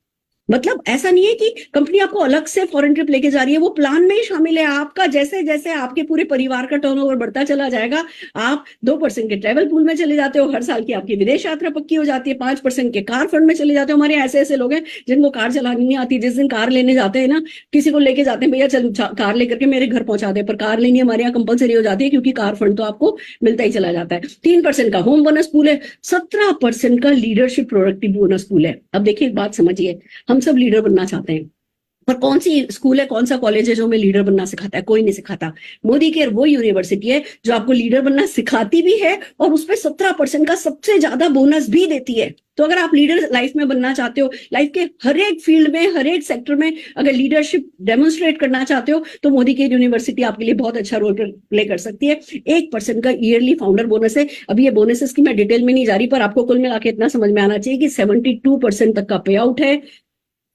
मतलब ऐसा नहीं है कि कंपनी आपको अलग से फॉरेन ट्रिप लेके जा रही है, वो प्लान में ही शामिल है आपका। जैसे जैसे आपके पूरे परिवार का टर्नओवर बढ़ता चला जाएगा, आप 2% के ट्रेवल पूल में चले जाते हो, हर साल की आपकी विदेश यात्रा पक्की हो जाती है, 5% के कार फंड में चले जाते हो। हमारे ऐसे ऐसे लोग हैं जिनको कार चलानी नहीं आती, जिस दिन कार लेने जाते हैं ना, किसी को लेके जाते हैं, भैया चल कार लेकर के मेरे घर पहुंचा दे, पर कार लेनी हमारे यहाँ कंपलसरी हो जाती है, क्योंकि कार फंड तो आपको मिलता ही चला जाता है। 3% का होम बोनस पूल है, 17% का लीडरशिप प्रोडक्टिव बोनस पूल है। अब देखिए एक बात समझिए, हम सब लीडर बनना चाहते हैं, पर कौन सी स्कूल है, कौन सा कॉलेज है जो हमें लीडर बनना सिखाता है? कोई नहीं सिखाता। मोदी केयर वो यूनिवर्सिटी है जो आपको लीडर बनना सिखाती भी है, और उसपे 17% का सबसे ज्यादा बोनस भी देती है। तो अगर आप लीडर लाइफ में बनना चाहते हो, लाइफ के हर एक फील्ड में, हर एक सेक्टर में अगर लीडरशिप डेमोन्स्ट्रेट करना चाहते हो, तो मोदी केयर यूनिवर्सिटी आपके लिए बहुत अच्छा रोल प्ले कर सकती है। 1% का ईयरली फाउंडर बोनस है। अभी ये बोनसेस की मैं डिटेल में नहीं जा रही, पर आपको कुल मिला के इतना समझ में आना चाहिए कि 72% तक का पे आउट है।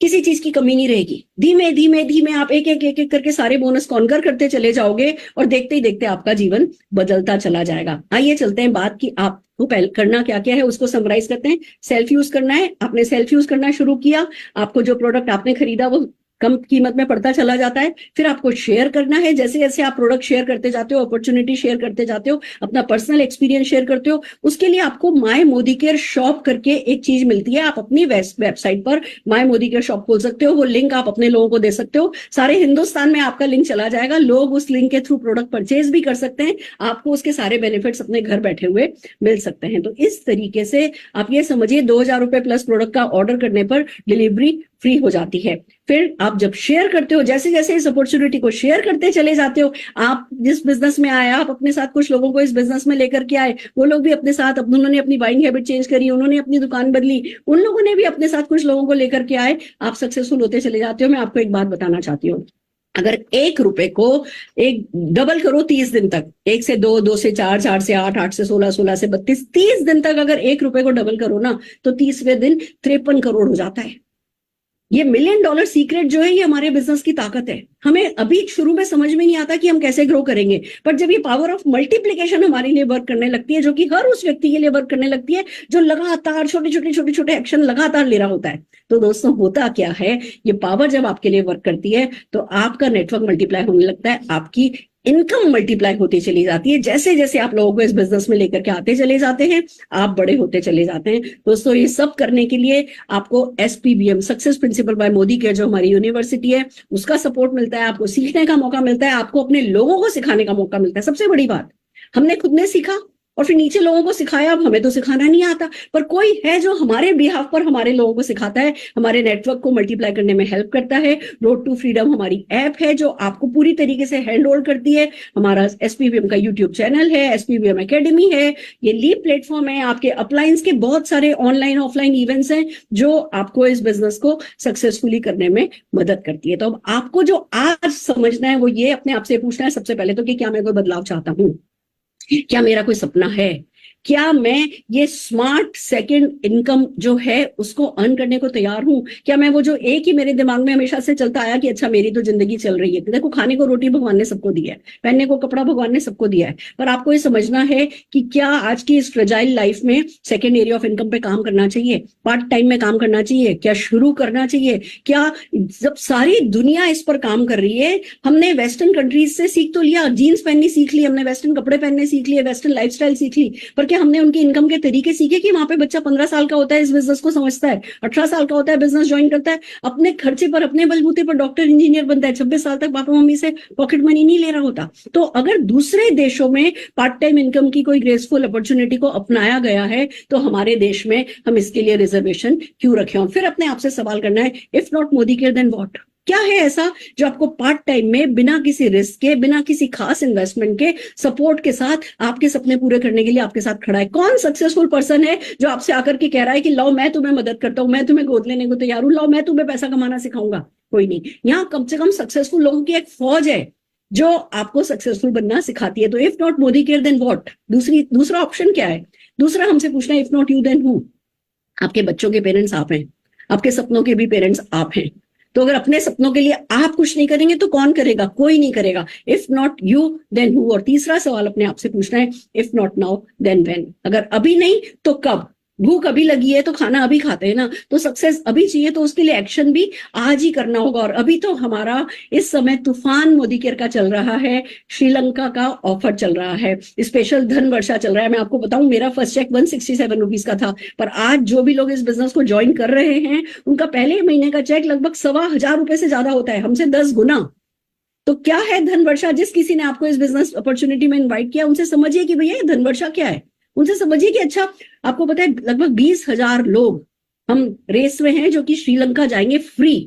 किसी चीज की कमी नहीं रहेगी। धीमे धीमे धीमे आप एक एक एक एक करके सारे बोनस कॉन्कर करते चले जाओगे, और देखते ही देखते आपका जीवन बदलता चला जाएगा। आइए चलते हैं बात की आपको पहले करना क्या क्या है, उसको समराइज करते हैं। सेल्फ यूज करना है। आपने सेल्फ यूज करना शुरू किया, आपको जो प्रोडक्ट आपने खरीदा वो कम कीमत में पड़ता चला जाता है। फिर आपको शेयर करना है। जैसे जैसे आप प्रोडक्ट शेयर करते जाते हो, अपॉर्चुनिटी शेयर करते जाते हो, अपना पर्सनल एक्सपीरियंस शेयर करते हो, उसके लिए आपको माय मोदी केयर शॉप करके एक चीज मिलती है। आप अपनी वेबसाइट पर माय मोदी केयर शॉप खोल सकते हो। वो लिंक आप अपने लोगों को दे सकते हो। सारे हिंदुस्तान में आपका लिंक चला जाएगा। लोग उस लिंक के थ्रू प्रोडक्ट परचेज भी कर सकते हैं। आपको उसके सारे बेनिफिट्स अपने घर बैठे हुए मिल सकते हैं। तो इस तरीके से आप ये समझिए, 2,000 रुपए प्लस प्रोडक्ट का ऑर्डर करने पर डिलीवरी फ्री हो जाती है। फिर आप जब शेयर करते हो, जैसे जैसे इस अपॉर्चुनिटी को शेयर करते चले जाते हो, आप जिस बिजनेस में आए, आप अपने साथ कुछ लोगों को इस बिजनेस में लेकर के आए, वो लोग भी अपने साथ, उन्होंने अपनी बाइंग हैबिट चेंज करी, उन्होंने अपनी दुकान बदली, उन लोगों ने भी अपने साथ कुछ लोगों को लेकर के आए, आप सक्सेसफुल होते चले जाते हो। मैं आपको एक बात बताना चाहती हूँ, अगर 1 रुपए को एक डबल करो 30 दिन तक, 1 से 2, 2 से 4, 4 से 8, 8 से 16, 16 से 32, 30 दिन तक अगर 1 रुपए को डबल करो ना, तो 30वें दिन 53 करोड़ हो जाता है। ये $1 मिलियन सीक्रेट जो है, ये हमारे बिजनेस की ताकत है। हमें अभी शुरू में समझ में नहीं आता कि हम कैसे ग्रो करेंगे, पर जब ये पावर ऑफ मल्टीप्लिकेशन हमारे लिए वर्क करने लगती है, जो कि हर उस व्यक्ति के लिए वर्क करने लगती है जो लगातार छोटे छोटे एक्शन लगातार ले रहा होता है। तो दोस्तों, होता क्या है, ये पावर जब आपके लिए वर्क करती है तो आपका नेटवर्क मल्टीप्लाई होने लगता है, आपकी इनकम मल्टीप्लाई होती चली जाती है। जैसे जैसे आप लोगों को इस बिजनेस में लेकर के आते चले जाते हैं, आप बड़े होते चले जाते हैं। दोस्तों, ये सब करने के लिए आपको SPBM, success principal bye Modi care, जो हमारी यूनिवर्सिटी है, उसका सपोर्ट मिलता है। आपको सीखने का मौका मिलता है, आपको अपने लोगों को सिखाने का मौका मिलता है। सबसे बड़ी बात, हमने खुद ने सीखा और फिर नीचे लोगों को सिखाया। अब हमें तो सिखाना नहीं आता, पर कोई है जो हमारे बिहाफ पर हमारे लोगों को सिखाता है, हमारे नेटवर्क को मल्टीप्लाई करने में हेल्प करता है। रोड टू फ्रीडम हमारी ऐप है जो आपको पूरी तरीके से हैंड होल्ड करती है। हमारा SPBM का यूट्यूब चैनल है, SPBM एकेडमी है, ये लीप प्लेटफॉर्म है। आपके अपलाइंस के बहुत सारे ऑनलाइन ऑफलाइन इवेंट्स हैं जो आपको इस बिजनेस को सक्सेसफुली करने में मदद करती है। तो अब आपको जो आज समझना है वो ये अपने आप से पूछना है सबसे पहले तो, कि क्या मैं कोई बदलाव चाहता हूं? क्या मेरा कोई सपना है? क्या मैं ये स्मार्ट सेकंड इनकम जो है उसको अर्न करने को तैयार हूं? क्या मैं वो जो एक ही मेरे दिमाग में हमेशा से चलता आया कि अच्छा मेरी तो जिंदगी चल रही है, देखो खाने को रोटी भगवान ने सबको दिया है, पहनने को कपड़ा भगवान ने सबको दिया है, पर आपको ये समझना है कि क्या आज की इस फ्रेजाइल लाइफ में सेकंड एरिया ऑफ इनकम पे काम करना चाहिए, पार्ट टाइम में काम करना चाहिए, क्या शुरू करना चाहिए? क्या जब सारी दुनिया इस पर काम कर रही है, हमने वेस्टर्न कंट्रीज से सीख तो लिया, जीन्स पहननी सीख ली, हमने वेस्टर्न कपड़े पहनने सीख लिए, वेस्टर्न लाइफस्टाइल सीख ली, पर क्या हमने उनकी इनकम के तरीके सीखे कि वहां पे बच्चा 15 साल का होता है, इस बिजनेस को समझता है, 18 साल का होता है, बिजनेस ज्वाइन करता है, अपने खर्चे पर अपने बलबूते पर डॉक्टर इंजीनियर बनता है, 26 साल तक पापा मम्मी से पॉकेट मनी नहीं ले रहा होता। तो अगर दूसरे देशों में पार्ट टाइम इनकम की कोई ग्रेसफुल अपॉर्चुनिटी को अपनाया गया है, तो हमारे देश में हम इसके लिए रिजर्वेशन क्यों रखें? और फिर अपने आप से सवाल करना है, if not Modicare then what? क्या है ऐसा जो आपको पार्ट टाइम में बिना किसी रिस्क के, बिना किसी खास इन्वेस्टमेंट के, सपोर्ट के साथ आपके सपने पूरे करने के लिए आपके साथ खड़ा है? कौन सक्सेसफुल पर्सन है जो आपसे आकर के कह रहा है कि लाओ मैं तुम्हें मदद करता हूं, मैं तुम्हें गोद लेने को तैयार हूं, लाओ मैं तुम्हें पैसा कमाना सिखाऊंगा? कोई नहीं। यहाँ कम से कम सक्सेसफुल लोगों की एक फौज है जो आपको सक्सेसफुल बनना सिखाती है। तो if not Modicare then what? दूसरा ऑप्शन क्या है? दूसरा हमसे पूछना है, if not you then who? आपके बच्चों के पेरेंट्स आप हैं, आपके सपनों के भी पेरेंट्स आप हैं। तो अगर अपने सपनों के लिए आप कुछ नहीं करेंगे तो कौन करेगा? कोई नहीं करेगा। If not you then who? और तीसरा सवाल अपने आप से पूछना है, if not now then when? अगर अभी नहीं तो कब? भूख अभी लगी है तो खाना अभी खाते हैं ना। तो सक्सेस अभी चाहिए तो उसके लिए एक्शन भी आज ही करना होगा। और अभी तो हमारा इस समय तूफान मोदी केयर का चल रहा है, श्रीलंका का ऑफर चल रहा है, स्पेशल धन वर्षा चल रहा है। मैं आपको बताऊं, मेरा फर्स्ट चेक 167 रुपीज का था, पर आज जो भी लोग इस बिजनेस को ज्वाइन कर रहे हैं उनका पहले महीने का चेक लगभग 1,1500 रुपए से ज्यादा होता है, हमसे 10 गुना। तो क्या है धन वर्षा? जिस किसी ने आपको इस बिजनेस अपॉर्चुनिटी में इन्वाइट किया, उनसे समझिए कि भैया ये धन वर्षा क्या है। उनसे समझिए कि अच्छा, आपको पता है लगभग 20,000 लोग हम रेस में हैं जो कि श्रीलंका जाएंगे फ्री।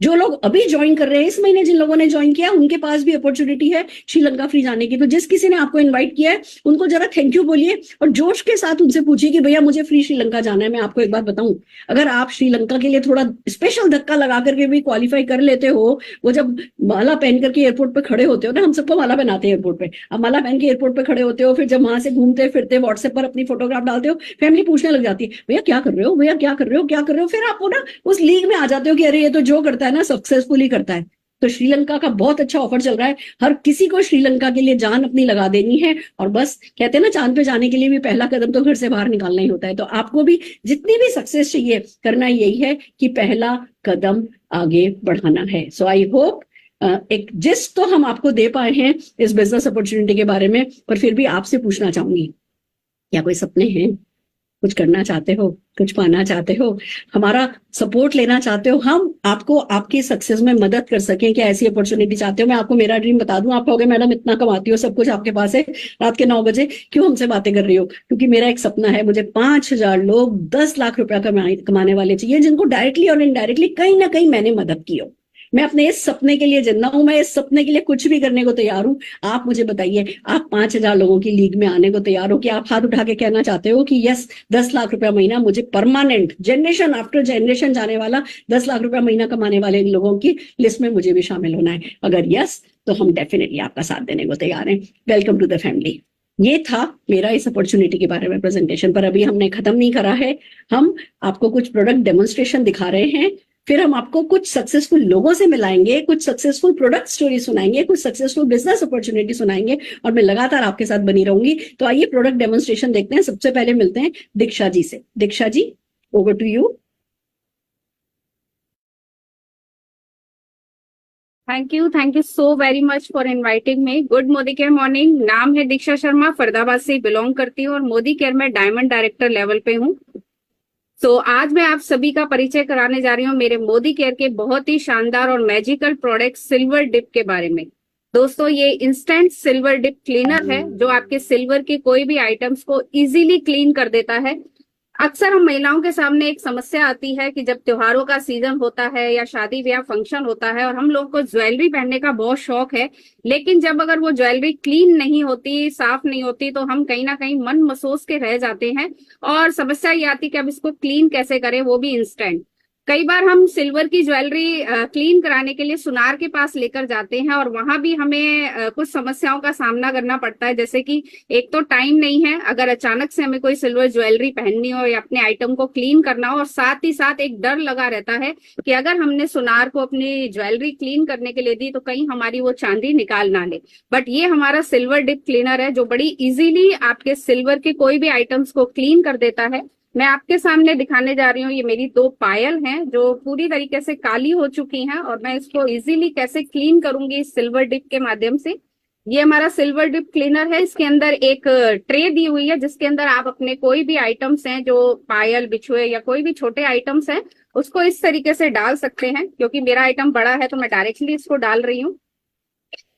जो लोग अभी ज्वाइन कर रहे हैं, इस महीने जिन लोगों ने ज्वाइन किया, उनके पास भी अपॉर्चुनिटी है श्रीलंका फ्री जाने की। तो जिस किसी ने आपको इनवाइट किया है उनको जरा थैंक यू बोलिए और जोश के साथ उनसे पूछिए कि भैया मुझे फ्री श्रीलंका जाना है। मैं आपको एक बात बताऊं, अगर आप श्रीलंका के लिए थोड़ा स्पेशल धक्का लगा करके भी क्वालिफाई कर लेते हो, वो जब माला पहन करके एयरपोर्ट पे खड़े होते हो ना, हम सबको माला पहनाते हैं एयरपोर्ट पे, आप माला पहन के एयरपोर्ट पे खड़े होते हो, फिर जब वहां से घूमते फिरते व्हाट्सएप पर अपनी फोटोग्राफ डालते हो, फैमिली पूछने लग जाती है भैया क्या कर रहे हो, भैया क्या कर रहे हो, क्या कर रहे हो? फिर आपको ना उस लीग में आ जाते हो कि अरे ये तो जो करता है ना सक्सेसफुली करता है। तो श्रीलंका का बहुत अच्छा ऑफर चल रहा है, हर किसी को श्रीलंका के लिए जान अपनी लगा देनी है। और बस कहते हैं ना, चांद पे जाने के लिए भी पहला कदम तो घर से बाहर निकालना ही होता है। तो आपको भी जितनी भी सक्सेस चाहिए, करना यही है कि पहला कदम आगे बढ़ाना है। सो आई होप एक जिस तो हम आपको दे पाए हैं इस बिजनेस अपॉर्चुनिटी के बारे में, पर फिर भी आपसे पूछना चाहूंगी, क्या कोई सपने हैं? कुछ करना चाहते हो, कुछ पाना चाहते हो, हमारा सपोर्ट लेना चाहते हो, हम आपको आपकी सक्सेस में मदद कर सकें, क्या ऐसी अपॉर्चुनिटी चाहते हो? मैं आपको मेरा ड्रीम बता दूं, आप कहोगे मैडम इतना कमाती हो, सब कुछ आपके पास है, रात के 9 बजे क्यों हमसे बातें कर रही हो? क्योंकि मेरा एक सपना है, मुझे 5,000 लोग 10 लाख रुपया कमाने वाले चाहिए, जिनको डायरेक्टली और इनडायरेक्टली कहीं ना कहीं मैंने मदद की हो। मैं अपने इस सपने के लिए जिंदा हूं, मैं इस सपने के लिए कुछ भी करने को तैयार हूं। आप मुझे बताइए, आप 5,000 लोगों की लीग में आने को तैयार हो? कि आप हाथ उठा के कहना चाहते हो कि यस, 10 लाख रुपया महीना मुझे परमानेंट, जनरेशन आफ्टर जनरेशन जाने वाला 10 लाख रुपया महीना कमाने वाले लोगों की लिस्ट में मुझे भी शामिल होना है? अगर यस, तो हम डेफिनेटली आपका साथ देने को तैयार हैं। Welcome to the family. ये था मेरा इस अपॉर्चुनिटी के बारे में प्रेजेंटेशन, पर अभी हमने खत्म नहीं करा है। हम आपको कुछ प्रोडक्ट डेमोन्स्ट्रेशन दिखा रहे हैं, फिर हम आपको कुछ सक्सेसफुल लोगों से मिलाएंगे, कुछ सक्सेसफुल प्रोडक्ट स्टोरी सुनाएंगे, कुछ सक्सेसफुल बिजनेस अपॉर्चुनिटी सुनाएंगे, और मैं लगातार आपके साथ बनी रहूंगी। तो आइए प्रोडक्ट डेमोन्स्ट्रेशन देखते हैं। सबसे पहले मिलते हैं दीक्षा जी से। Diksha ji, over to you. Thank you so very much for inviting me. Good Modi care morning. नाम है दीक्षा शर्मा, फरीदाबाद से बिलोंग करती हूँ और मोदी केयर में डायमंड डायरेक्टर लेवल पे हूँ। तो आज मैं आप सभी का परिचय कराने जा रही हूँ मेरे मोदी केयर के बहुत ही शानदार और मैजिकल प्रोडक्ट सिल्वर डिप के बारे में। दोस्तों, ये इंस्टेंट सिल्वर डिप क्लीनर है जो आपके सिल्वर के कोई भी आइटम्स को इजीली क्लीन कर देता है। अक्सर हम महिलाओं के सामने एक समस्या आती है कि जब त्योहारों का सीजन होता है या शादी ब्याह फंक्शन होता है और हम लोग को ज्वेलरी पहनने का बहुत शौक है, लेकिन जब अगर वो ज्वेलरी क्लीन नहीं होती, साफ नहीं होती, तो हम कहीं ना कहीं मन मसोस के रह जाते हैं और समस्या ये आती है कि अब इसको क्लीन कैसे करें, वो भी इंस्टेंट। कई बार हम सिल्वर की ज्वेलरी क्लीन कराने के लिए सुनार के पास लेकर जाते हैं और वहां भी हमें कुछ समस्याओं का सामना करना पड़ता है, जैसे कि एक तो टाइम नहीं है अगर अचानक से हमें कोई सिल्वर ज्वेलरी पहननी हो या अपने आइटम को क्लीन करना हो, और साथ ही साथ एक डर लगा रहता है कि अगर हमने सुनार को अपनी ज्वेलरी क्लीन करने के लिए दी तो कहीं हमारी वो चांदी निकाल ना ले। बट ये हमारा सिल्वर डिप क्लीनर है जो बड़ी इजीली आपके सिल्वर के कोई भी आइटम्स को क्लीन कर देता है। मैं आपके सामने दिखाने जा रही हूँ, ये मेरी 2 पायल हैं जो पूरी तरीके से काली हो चुकी हैं और मैं इसको इजीली कैसे क्लीन करूंगी इस सिल्वर डिप के माध्यम से। ये हमारा सिल्वर डिप क्लीनर है। इसके अंदर एक ट्रे दी हुई है जिसके अंदर आप अपने कोई भी आइटम्स हैं, जो पायल, बिछुए या कोई भी छोटे आइटम्स हैं, उसको इस तरीके से डाल सकते हैं। क्योंकि मेरा आइटम बड़ा है तो मैं डायरेक्टली इसको डाल रही हूँ।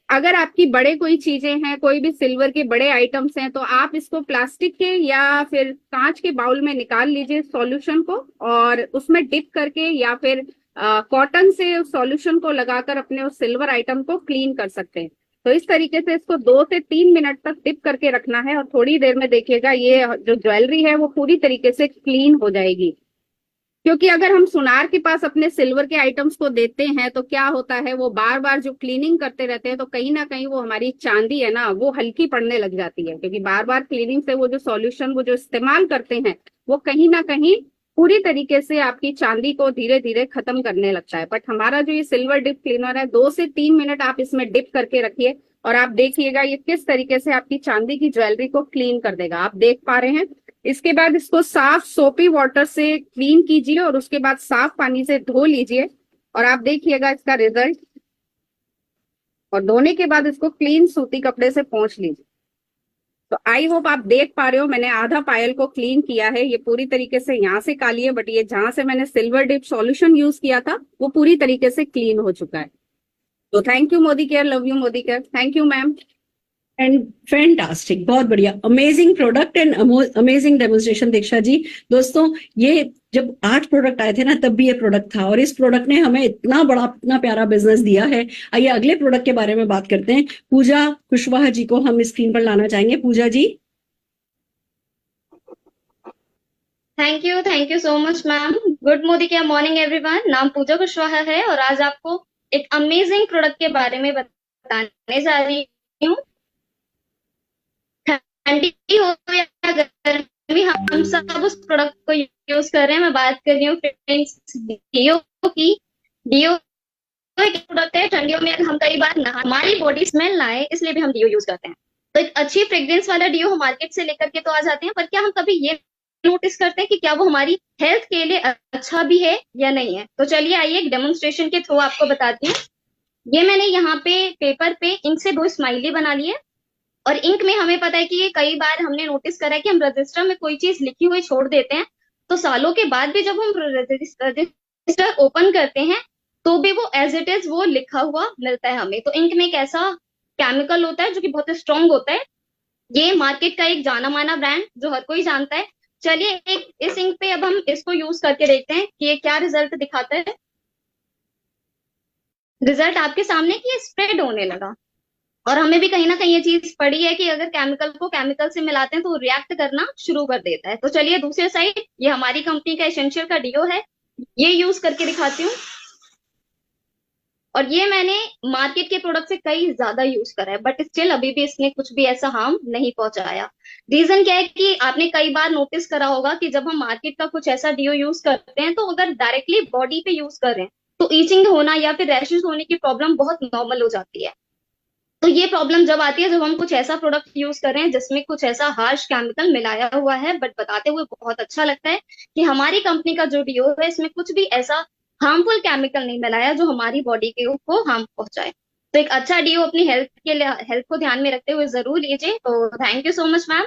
अगर आपकी बड़े कोई चीजें हैं, कोई भी सिल्वर के बड़े आइटम्स हैं, तो आप इसको प्लास्टिक के या फिर कांच के बाउल में निकाल लीजिए सॉल्यूशन को, और उसमें डिप करके या फिर कॉटन से उस सॉल्यूशन को लगाकर अपने उस सिल्वर आइटम को क्लीन कर सकते हैं। तो इस तरीके से इसको 2 से 3 मिनट तक डिप करके रखना है, और थोड़ी देर में देखिएगा ये जो ज्वेलरी है वो पूरी तरीके से क्लीन हो जाएगी। क्योंकि अगर हम सुनार के पास अपने सिल्वर के आइटम्स को देते हैं तो क्या होता है, वो बार बार जो क्लीनिंग करते रहते हैं, तो कहीं ना कहीं वो हमारी चांदी है ना, वो हल्की पड़ने लग जाती है। क्योंकि बार बार क्लीनिंग से वो जो सॉल्यूशन वो जो इस्तेमाल करते हैं, वो कहीं ना कहीं पूरी तरीके से आपकी चांदी को धीरे धीरे खत्म करने लगता है। बट हमारा जो ये सिल्वर डिप क्लीनर है, 2 से 3 मिनट आप इसमें डिप करके रखिए और आप देखिएगा ये किस तरीके से आपकी चांदी की ज्वेलरी को क्लीन कर देगा। आप देख पा रहे हैं। इसके बाद इसको साफ सोपी वाटर से क्लीन कीजिए और उसके बाद साफ पानी से धो लीजिए, और आप देखिएगा इसका रिजल्ट। और धोने के बाद इसको क्लीन सूती कपड़े से पोंछ लीजिए। तो आई होप आप देख पा रहे हो, मैंने आधा पायल को क्लीन किया है। ये पूरी तरीके से यहाँ से काली है, बट ये जहां से मैंने सिल्वर डिप सॉल्यूशन यूज किया था वो पूरी तरीके से क्लीन हो चुका है। तो thank you Modi care, love you Modi care, thank you ma'am. And fantastic, बहुत बढ़िया, amazing product and amazing demonstration Deeksha ji. दोस्तों, ये जब 8 प्रोडक्ट आए थे ना, तब भी ये प्रोडक्ट था, और इस प्रोडक्ट ने हमें इतना बड़ा, इतना प्यारा बिजनेस दिया है। आइए अगले प्रोडक्ट के बारे में बात करते हैं। पूजा कुशवाहा जी को हम स्क्रीन पर लाना चाहेंगे। Pooja ji. Thank you so much ma'am. Good Modi care morning everyone. नाम पूजा कुशवाहा है और आज आपको एक अमेजिंग प्रोडक्ट के बारे में बताने जा रही हूँ। ठंडी हो या गर्मी, हम सब उस प्रोडक्ट को यूज कर रहे हैं। मैं बात कर रही हूँ फ्रेंड्स डीओ की। डीओ एक प्रोडक्ट है, ठंडियों में हम कई बार हमारी बॉडी स्मेल ना आए इसलिए भी हम डीओ यूज करते हैं। तो एक अच्छी फ्रेग्रेंस वाला डीओ हम मार्केट से लेकर के तो आ जाते हैं, पर क्या हम कभी ये नोटिस करते हैं कि क्या वो हमारी हेल्थ के लिए अच्छा भी है या नहीं है? तो चलिए आइए एक डेमोन्स्ट्रेशन के थ्रू आपको बताती हूँ। ये मैंने यहाँ पे पेपर पे इंक से 2 स्माइली बना लिए, और इंक में हमें पता है कि ये कई बार हमने नोटिस करा है कि हम रजिस्टर में कोई चीज लिखी हुई छोड़ देते हैं, तो सालों के बाद भी जब हम रजिस्टर ओपन करते हैं तो भी वो एज इट इज वो लिखा हुआ मिलता है हमें। तो इंक में एक ऐसा केमिकल होता है जो कि बहुत स्ट्रॉन्ग होता है। ये मार्केट का एक जाना माना ब्रांड जो हर कोई जानता है। चलिए एक इस इंक पे अब हम इसको यूज करके देखते हैं कि ये क्या रिजल्ट दिखाता है। रिजल्ट आपके सामने कि ये स्प्रेड होने लगा, और हमें भी कहीं ना कहीं ये चीज पड़ी है कि अगर केमिकल को केमिकल से मिलाते हैं तो रिएक्ट करना शुरू कर देता है। तो चलिए दूसरे साइड, ये हमारी कंपनी का एसेंशियल का डीओ है, ये यूज करके दिखाती हूँ। और ये मैंने मार्केट के प्रोडक्ट से कई ज्यादा यूज करा है, बट स्टिल अभी भी इसने कुछ भी ऐसा हार्म नहीं पहुंचाया। रीजन क्या है कि आपने कई बार नोटिस करा होगा कि जब हम मार्केट का कुछ ऐसा डीओ यूज करते हैं तो अगर डायरेक्टली बॉडी पे यूज कर रहे हैं तो ईचिंग होना या फिर रैशेस होने की प्रॉब्लम बहुत नॉर्मल हो जाती है। तो ये प्रॉब्लम जब आती है जब हम कुछ ऐसा प्रोडक्ट यूज कर रहे हैं जिसमें कुछ ऐसा हार्श केमिकल मिलाया हुआ है, बट बताते हुए बहुत अच्छा लगता है कि हमारी कंपनी का जो डीओ है इसमें कुछ भी ऐसा हार्मफुल केमिकल नहीं मिलाया जो हमारी बॉडी को हार्म पहुंचाए। तो एक अच्छा डीओ अपनी हेल्थ के लिए, हेल्थ को ध्यान में रखते हुए जरूर लीजिए। तो thank you so much ma'am.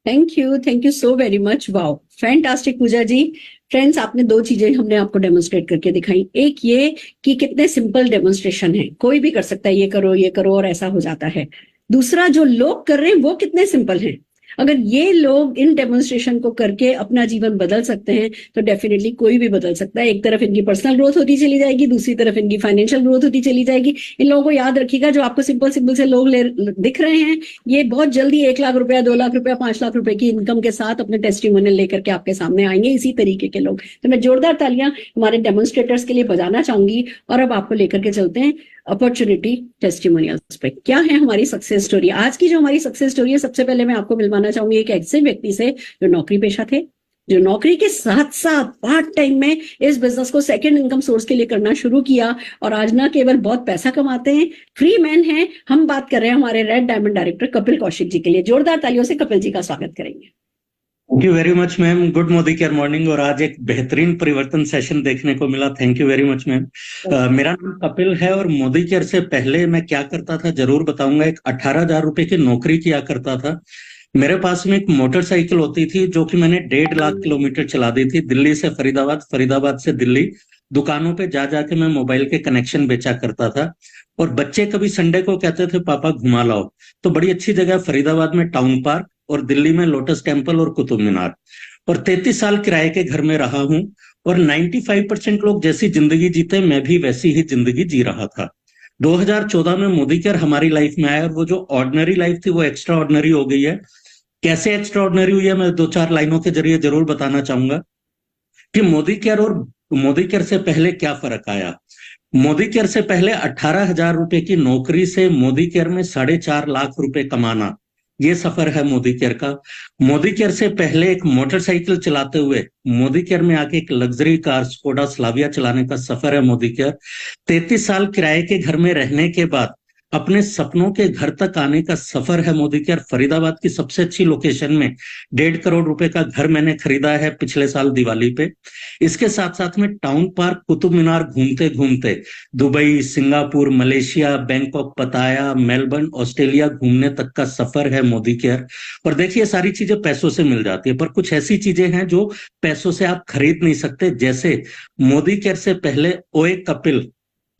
Thank you so very much. Wow, fantastic Pooja ji. Friends, आपने 2 चीजें हमने आपको डेमोन्स्ट्रेट करके दिखाई। एक ये कि कितने सिंपल डेमोन्स्ट्रेशन है, कोई भी कर सकता है, ये करो और ऐसा हो जाता है। दूसरा, जो लोग कर रहे हैं वो कितने सिंपल हैं। अगर ये लोग इन डेमोन्स्ट्रेशन को करके अपना जीवन बदल सकते हैं तो डेफिनेटली कोई भी बदल सकता है। एक तरफ इनकी पर्सनल ग्रोथ होती चली जाएगी, दूसरी तरफ इनकी फाइनेंशियल ग्रोथ होती चली जाएगी। इन लोगों को याद रखिएगा, जो आपको सिंपल से लोग दिख रहे हैं, ये बहुत जल्दी 1 लाख रुपया, 2 लाख रुपया, 5 लाख रुपए की इनकम के साथ अपने टेस्टिमोनियल लेकर के आपके सामने आएंगे, इसी तरीके के लोग। तो मैं जोरदार तालियां हमारे डेमोन्स्ट्रेटर्स के लिए बजाना चाहूंगी। और अब आपको लेकर के चलते हैं अपॉर्चुनिटी टेस्टिमोनियल्स पे। क्या है हमारी सक्सेस स्टोरी? आज की जो हमारी सक्सेस स्टोरी है, सबसे पहले मैं आपको मिलवाना चाहूंगी एक ऐसे व्यक्ति से जो नौकरी पेशा थे, जो नौकरी के साथ साथ पार्ट टाइम में इस बिजनेस को सेकंड इनकम सोर्स के लिए करना शुरू किया, और आज ना केवल बहुत पैसा कमाते हैं, फ्री मैन हैं। हम बात कर रहे हैं हमारे red diamond director Kapil Kaushik ji के लिए। जोरदार तालियों से कपिल जी का स्वागत करेंगे। Thank you very much ma'am. Good Modi care morning. और आज एक बेहतरीन परिवर्तन सेशन देखने को मिला। Thank you very much ma'am. मेरा नाम कपिल है और मोदी केयर से पहले मैं क्या करता था जरूर बताऊंगा। एक 18,000 रुपए की नौकरी किया करता था। मेरे पास में एक मोटरसाइकिल होती थी जो कि मैंने 1.5 लाख किलोमीटर चला दी थी, दिल्ली से फरीदाबाद, फरीदाबाद से दिल्ली। दुकानों पे जा जाके मैं मोबाइल के कनेक्शन बेचा करता था। और बच्चे कभी संडे को कहते थे पापा घुमा लाओ, तो बड़ी अच्छी जगह फरीदाबाद में टाउन पार्क और दिल्ली में लोटस टेम्पल और कुतुब मीनार। और 33 साल किराए के घर में रहा हूं। और 95% लोग जैसी जिंदगी जीते मैं भी वैसी ही जिंदगी जी रहा था। 2014 में मोदी केयर हमारी लाइफ में आया और वो जो ऑर्डिनरी लाइफ थी वो एक्स्ट्रा ऑर्डिनरी हो गई है। कैसे एक्स्ट्रा ऑर्डिनरी हुई है मैं 2-4 लाइनों के जरिए जरूर बताना चाहूंगा कि मोदी केयर और मोदी केयर से पहले क्या फर्क आया। मोदी केयर से पहले 18,000 रुपए की नौकरी से मोदी केयर में 4.5 लाख रुपए कमाना, ये सफर है मोदी केयर का। मोदी केयर से पहले एक मोटरसाइकिल चलाते हुए मोदी केयर में आके एक लग्जरी कार स्कोडा स्लाविया चलाने का सफर है मोदी केयर। 33 साल किराए के घर में रहने के बाद अपने सपनों के घर तक आने का सफर है मोदी केयर। फरीदाबाद की सबसे अच्छी लोकेशन में 1.5 करोड़ रुपए का घर मैंने खरीदा है पिछले साल दिवाली पे। इसके साथ साथ में टाउन पार्क, कुतुब मीनार घूमते घूमते दुबई, सिंगापुर, मलेशिया, बैंकॉक, पताया, मेलबर्न, ऑस्ट्रेलिया घूमने तक का सफर है मोदी केयर। और देखिए सारी चीजें पैसों से मिल जाती है, पर कुछ ऐसी चीजें हैं जो पैसों से आप खरीद नहीं सकते। जैसे मोदी केयर से पहले ओए कपिल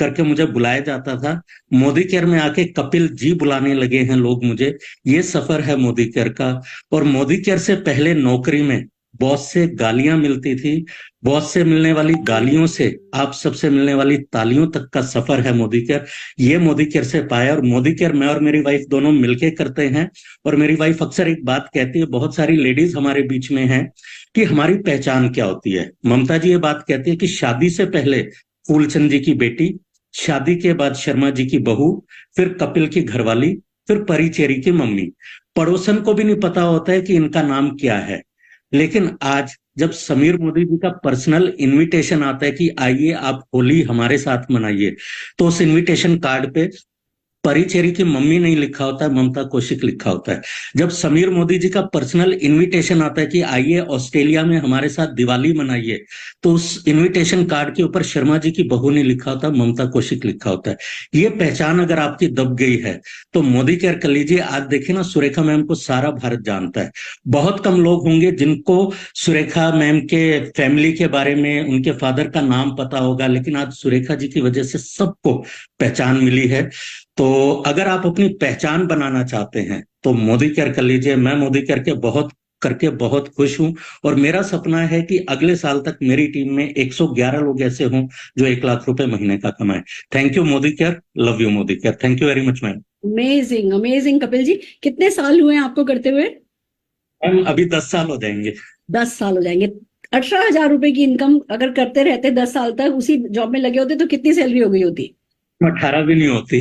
करके मुझे बुलाया जाता था, मोदी केयर में आके कपिल जी बुलाने लगे हैं लोग मुझे। ये सफर है मोदी केयर का। और मोदी केयर से पहले नौकरी में बॉस से गालियां मिलती थी, बॉस से मिलने वाली गालियों से आप सबसे मिलने वाली तालियों तक का सफर है मोदी केयर। ये मोदी केयर से पाया। और मोदी केयर मैं और मेरी वाइफ दोनों मिलके करते हैं। और मेरी वाइफ अक्सर एक बात कहती है, बहुत सारी लेडीज हमारे बीच में हैं, कि हमारी पहचान क्या होती है। ममता जी ये बात कहती है कि शादी से पहले फूलचंद जी की बेटी, शादी के बाद शर्मा जी की बहू, फिर कपिल की घरवाली, फिर परिचेरी की मम्मी। पड़ोसन को भी नहीं पता होता है कि इनका नाम क्या है। लेकिन आज जब समीर मोदी जी का पर्सनल इनविटेशन आता है कि आइए आप होली हमारे साथ मनाइए, तो उस इनविटेशन कार्ड पे परिचेरी की मम्मी नहीं लिखा होता है, ममता कौशिक लिखा होता है। जब समीर मोदी जी का पर्सनल इनविटेशन आता है कि आइए ऑस्ट्रेलिया में हमारे साथ दिवाली मनाइए, तो उस इनविटेशन कार्ड के ऊपर शर्मा जी की बहू नहीं लिखा होता, ममता कौशिक लिखा होता है। ये पहचान अगर आपकी दब गई है तो मोदी केयर कर लीजिए। आज देखिए ना, सुरेखा मैम को सारा भारत जानता है। बहुत कम लोग होंगे जिनको सुरेखा मैम के फैमिली के बारे में, उनके फादर का नाम पता होगा, लेकिन आज सुरेखा जी की वजह से सबको पहचान मिली है। तो अगर आप अपनी पहचान बनाना चाहते हैं तो मोदी केयर कर लीजिए। मैं मोदी केयर करके बहुत खुश हूं। और मेरा सपना है कि अगले साल तक मेरी टीम में 111 लोग ऐसे हों जो 1 लाख रुपए महीने का कमाए। Thank you Modi care, love you Modi care. Thank you very much ma'am. Amazing amazing Kapil ji, कितने साल हुए हैं आपको करते हुए? मैम अभी 10 साल हो जाएंगे। 10 साल हो जाएंगे। 18,000 रुपए की इनकम अगर करते रहते 10 साल तक, उसी जॉब में लगे होते, तो कितनी सैलरी हो गई होती? 18 भी नहीं होती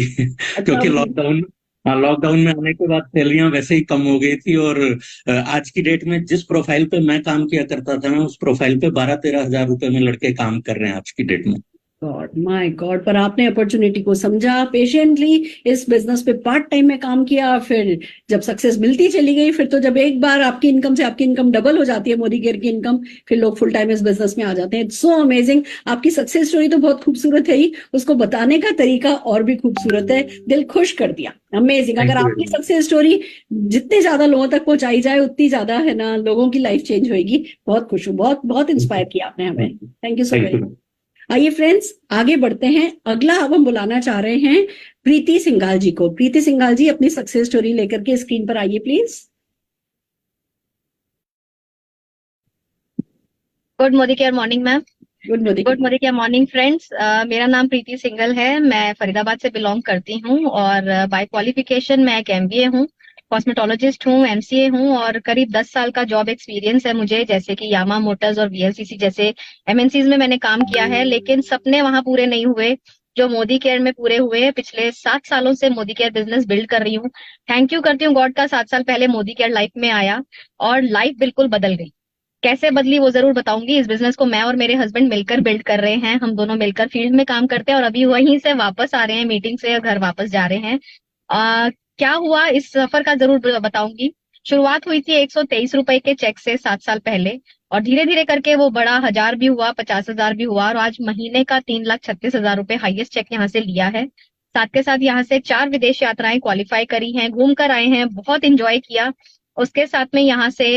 क्योंकि लॉकडाउन में आने के बाद सैलरियां वैसे ही कम हो गई थी। और आज की डेट में जिस प्रोफाइल पे मैं काम किया करता था, मैं उस प्रोफाइल पे 12-13 हजार रुपए में लड़के काम कर रहे हैं आज की डेट में। God, my God. पर आपने अपॉर्चुनिटी को समझा, पेशेंटली इस बिजनेस पे पार्ट टाइम में काम किया, फिर जब सक्सेस मिलती चली गई, फिर तो जब एक बार आपकी इनकम से आपकी इनकम डबल हो जाती है, मोदी केयर की इनकम, फिर लोग फुल टाइम इस बिजनेस में आ जाते हैं। So amazing. आपकी सक्सेस स्टोरी तो बहुत खूबसूरत है ही, उसको बताने का तरीका और भी खूबसूरत है, दिल खुश कर दिया। अमेजिंग। अगर आपकी सक्सेस स्टोरी जितने ज्यादा लोगों तक पहुंचाई जाए उतनी ज्यादा है ना, लोगों की लाइफ चेंज होगी। बहुत खुश हूँ, बहुत बहुत इंस्पायर किया आपने हमें। Thank you so much. आइए फ्रेंड्स, आगे बढ़ते हैं। अगला अब हम बुलाना चाह रहे हैं प्रीति सिंघाल जी को। प्रीति सिंघाल जी अपनी सक्सेस स्टोरी लेकर के स्क्रीन पर आइए please. Good Modi care morning ma'am. Good Modi care morning friends. मेरा नाम प्रीति सिंघल है। मैं फरीदाबाद से बिलोंग करती हूँ और बाय क्वालिफिकेशन मैं एक MBA हूँ, कॉस्मेटोलॉजिस्ट हूँ, MCA हूँ और करीब 10 साल का जॉब एक्सपीरियंस है मुझे, जैसे कि यामा मोटर्स और VLCC जैसे MNCs में मैंने काम किया है। लेकिन सपने वहां पूरे नहीं हुए जो मोदी केयर में पूरे हुए हैं। पिछले 7 सालों से मोदी केयर बिजनेस बिल्ड कर रही हूँ। थैंक यू करती हूँ गॉड का, 7 साल पहले मोदी केयर लाइफ में आया और लाइफ बिल्कुल बदल गई। कैसे बदली वो जरूर बताऊंगी। इस बिजनेस को मैं और मेरे हस्बैंड मिलकर बिल्ड कर रहे हैं। हम दोनों मिलकर फील्ड में काम करते हैं और अभी वहीं से वापस आ रहे हैं, मीटिंग से घर वापस जा रहे हैं। क्या हुआ इस सफर का जरूर बताऊंगी। शुरुआत हुई थी 123 रुपए के चेक से 7 साल पहले, और धीरे धीरे करके वो बड़ा 1000 भी हुआ, 50,000 भी हुआ, और आज महीने का 3,36,000 रुपए हाईएस्ट चेक यहाँ से लिया है। साथ के साथ यहाँ से 4 विदेश यात्राएं क्वालिफाई करी हैं, घूम कर आए हैं, बहुत इंजॉय किया। उसके साथ में यहाँ से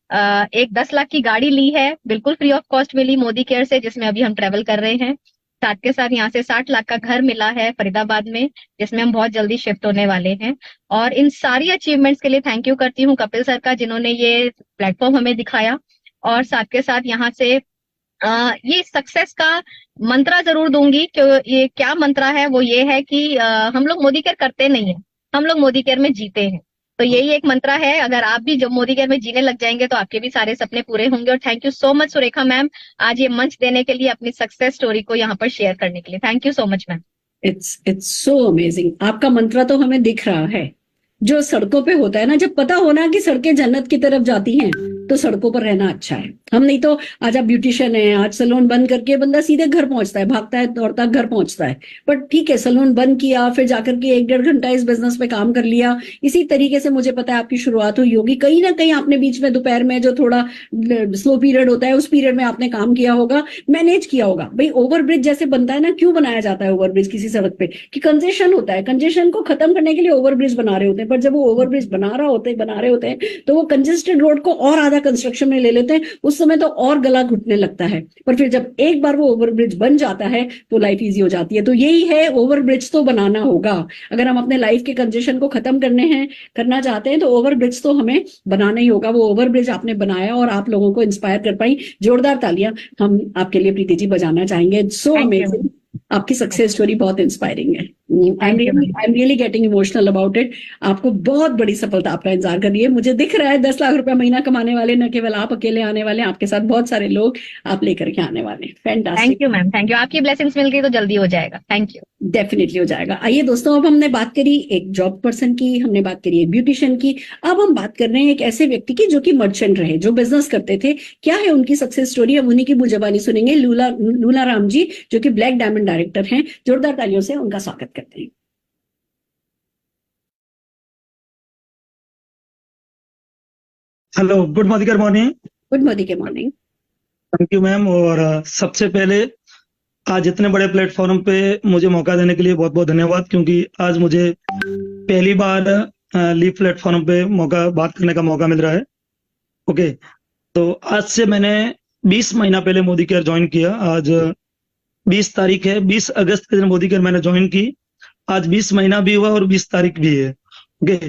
एक 10 लाख की गाड़ी ली है, बिल्कुल फ्री ऑफ कॉस्ट मिली मोदी केयर से, जिसमें अभी हम ट्रेवल कर रहे हैं। साथ के साथ यहाँ से 60 लाख का घर मिला है फरीदाबाद में, जिसमें हम बहुत जल्दी शिफ्ट होने वाले हैं। और इन सारी अचीवमेंट्स के लिए थैंक यू करती हूँ कपिल सर का, जिन्होंने ये प्लेटफॉर्म हमें दिखाया। और साथ के साथ यहाँ से ये सक्सेस का मंत्रा जरूर दूंगी कि ये क्या मंत्रा है, वो ये है कि हम लोग मोदी केयर करते नहीं है, हम लोग मोदी केयर में जीते हैं। तो यही एक मंत्रा है, अगर आप भी जब मोदी केयर में जीने लग जाएंगे तो आपके भी सारे सपने पूरे होंगे। और thank you so much Surekha ma'am, आज ये मंच देने के लिए, अपनी सक्सेस स्टोरी को यहाँ पर शेयर करने के लिए। Thank you so much ma'am. It's so amazing. आपका मंत्र तो हमें दिख रहा है, जो सड़कों पे होता है ना, जब पता होना कि सड़कें जन्नत की तरफ जाती हैं तो सड़कों पर रहना अच्छा है। हम नहीं तो आज आप ब्यूटिशियन है, आज सैलून बंद करके बंदा सीधे घर पहुंचता है, भागता है दौड़ता घर पहुंचता है। बट ठीक है, सैलून बंद किया, फिर जाकर के 1-1.5 घंटा इस बिजनेस पे काम कर लिया। इसी तरीके से मुझे पता है आपकी शुरुआत हुई होगी। कहीं ना कहीं आपने बीच में दोपहर में जो थोड़ा स्लो पीरियड होता है, उस पीरियड में आपने काम किया होगा, मैनेज किया होगा। भाई ओवरब्रिज जैसे बनता है ना, क्यों बनाया जाता है ओवरब्रिज किसी सड़क पे? कि कंजेशन होता है, कंजेशन को खत्म करने के लिए ओवरब्रिज बना रहे होते हैं। पर जब वो ओवरब्रिज बना रहे होते हैं तो वो कंजेस्टेड रोड को और आधा कंस्ट्रक्शन में ले लेते हैं, उस समय तो और गला घुटने लगता है। पर फिर जब एक बार वो ओवरब्रिज बन जाता है तो लाइफ इजी हो जाती है। तो यही है, ओवरब्रिज तो बनाना होगा। अगर हम अपने लाइफ के कंजेशन को खत्म करना चाहते हैं तो ओवरब्रिज तो हमें बनाना ही होगा। वो ओवरब्रिज आपने बनाया और आप लोगों को इंस्पायर कर पाई। जोरदार तालियां हम आपके लिए प्रीति जी बजाना चाहेंगे। सो अमेजिंग, आपकी सक्सेस स्टोरी बहुत इंस्पायरिंग है। I am really getting emotional about it. आपको बहुत बड़ी सफलता आपका इंतजार कर रही है। मुझे दिख रहा है 10 लाख रुपया महीना कमाने वाले न केवल आप अकेले आने वाले हैं, आपके साथ बहुत सारे लोग आप लेकर के आने वाले हैं। Fantastic. Thank you ma'am, thank you. आपकी ब्लेसिंग्स मिल गई तो जल्दी हो जाएगा। Thank you. डेफिनेटली हो जाएगा। आइए दोस्तों, अब हमने बात करी एक जॉब पर्सन की, हमने बात करी एक ब्यूटिशियन की, अब हम बात कर रहे हैं एक ऐसे व्यक्ति की जो कि मर्चेंट रहे, जो बिजनेस करते थे। क्या है उनकी सक्सेस स्टोरी, हम उन्हीं की मुंह सुनेंगे। लूला राम जी, जो कि ब्लैक डायमंड डायरेक्टर हैं। जोरदार तालियों से उनका स्वागत करते हैं। Hello, good morning. Good morning. Thank you ma'am. और सबसे पहले आज इतने बड़े प्लेटफॉर्म पे मुझे मौका देने के लिए बहुत बहुत धन्यवाद, क्योंकि आज मुझे पहली बार लीव प्लेटफॉर्म पे बात करने का मौका मिल रहा है। ओके, तो आज से मैंने 20 महीना पहले मोदी केयर ज्वाइन किया। आज 20 तारीख है, 20 अगस्त के दिन मोदी केयर मैंने ज्वाइन की। आज 20 महीना भी हुआ और 20 तारीख भी है। ओके,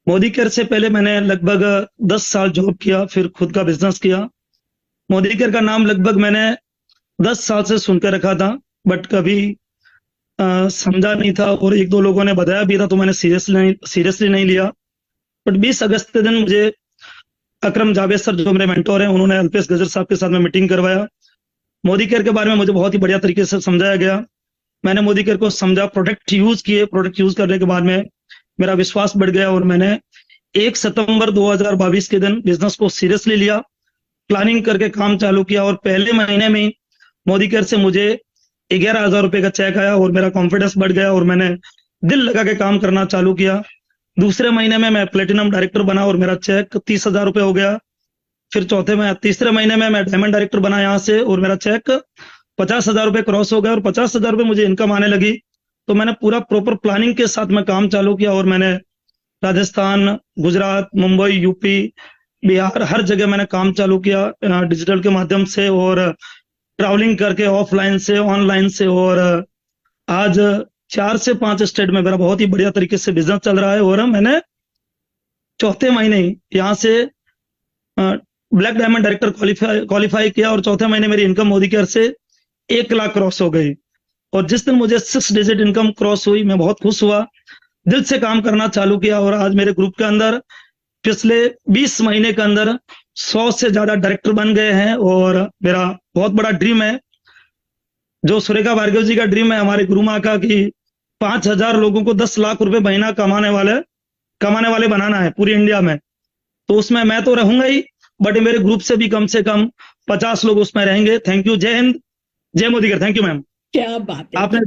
मोदी केयर से पहले मैंने लगभग 10 साल जॉब किया, फिर खुद का बिजनेस किया। मोदी केयर का नाम लगभग मैंने 10 साल से सुनकर रखा था, बट कभी समझा नहीं था, और 1-2 लोगों ने बताया भी था तो मैंने सीरियसली नहीं लिया। बट 20 अगस्त के दिन मुझे अकरम जावेद सर, जो मेरे मेंटोर हैं, उन्होंने अल्पेश गजर साहब के साथ में मीटिंग करवाया। मोदी केयर के बारे में मुझे बहुत ही बढ़िया तरीके से समझाया गया। मैंने मोदी केयर को समझा, प्रोडक्ट यूज किए। प्रोडक्ट यूज करने के बाद में मेरा विश्वास बढ़ गया और मैंने 1 सितंबर 2022 के दिन बिजनेस को सीरियसली लिया, प्लानिंग करके काम चालू किया। और पहले महीने में मोदी केयर से मुझे 11,000 रुपए का चेक आया और मेरा कॉन्फिडेंस बढ़ गया और मैंने दिल लगा के काम करना चालू किया। दूसरे महीने में मैं प्लेटिनम डायरेक्टर बना और मेरा चेक 30,000 रुपए हो गया। फिर तीसरे महीने में मैं डायमंड डायरेक्टर बना यहाँ से और मेरा चेक 50,000 रुपए क्रॉस हो गया और 50,000 रुपए मुझे इनकम आने लगी। तो मैंने पूरा प्रॉपर प्लानिंग के साथ में काम चालू किया और मैंने राजस्थान, गुजरात, मुंबई, यूपी, बिहार, हर जगह मैंने काम चालू किया डिजिटल के माध्यम से और ट्रैवलिंग करके, ऑफलाइन से, ऑनलाइन से। और आज 4 से 5 स्टेट में मेरा बहुत ही बढ़िया तरीके से बिजनेस चल रहा है। और मैंने चौथे महीने यहाँ से ब्लैक डायमंड डायरेक्टर क्वालिफाई किया और चौथे महीने मेरी इनकम मोदी केयर से 1 लाख क्रॉस हो गई। और जिस दिन मुझे 6 डिजिट इनकम क्रॉस हुई, मैं बहुत खुश हुआ, दिल से काम करना चालू किया। और आज मेरे ग्रुप के अंदर पिछले 20 महीने के अंदर 100 से ज्यादा डायरेक्टर बन गए हैं। और मेरा बहुत बड़ा ड्रीम है, जो सुरेखा भार्गव जी का ड्रीम है, हमारे गुरु माँ का, कि 5,000 लोगों को 10 लाख रुपए महीना कमाने वाले बनाना है पूरी इंडिया में। तो उसमें मैं तो रहूंगा ही, बट मेरे ग्रुप से कम 50 लोग उसमें रहेंगे। Thank you. जय हिंद, जय Modi care. Thank you ma'am. क्या बात है, आपने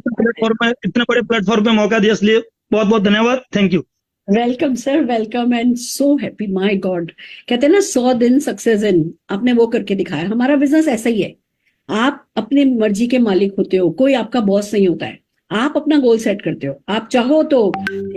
इतने बड़े प्लेटफॉर्म पे मौका दिया, इसलिए बहुत बहुत धन्यवाद। Thank you. Welcome sir, welcome and so happy, my God. कहते हैं ना 100 दिन सक्सेस इन, आपने वो करके दिखाया। हमारा बिजनेस ऐसा ही है, आप अपने मर्जी के मालिक होते हो, कोई आपका बॉस नहीं होता है। आप अपना गोल सेट करते हो, आप चाहो तो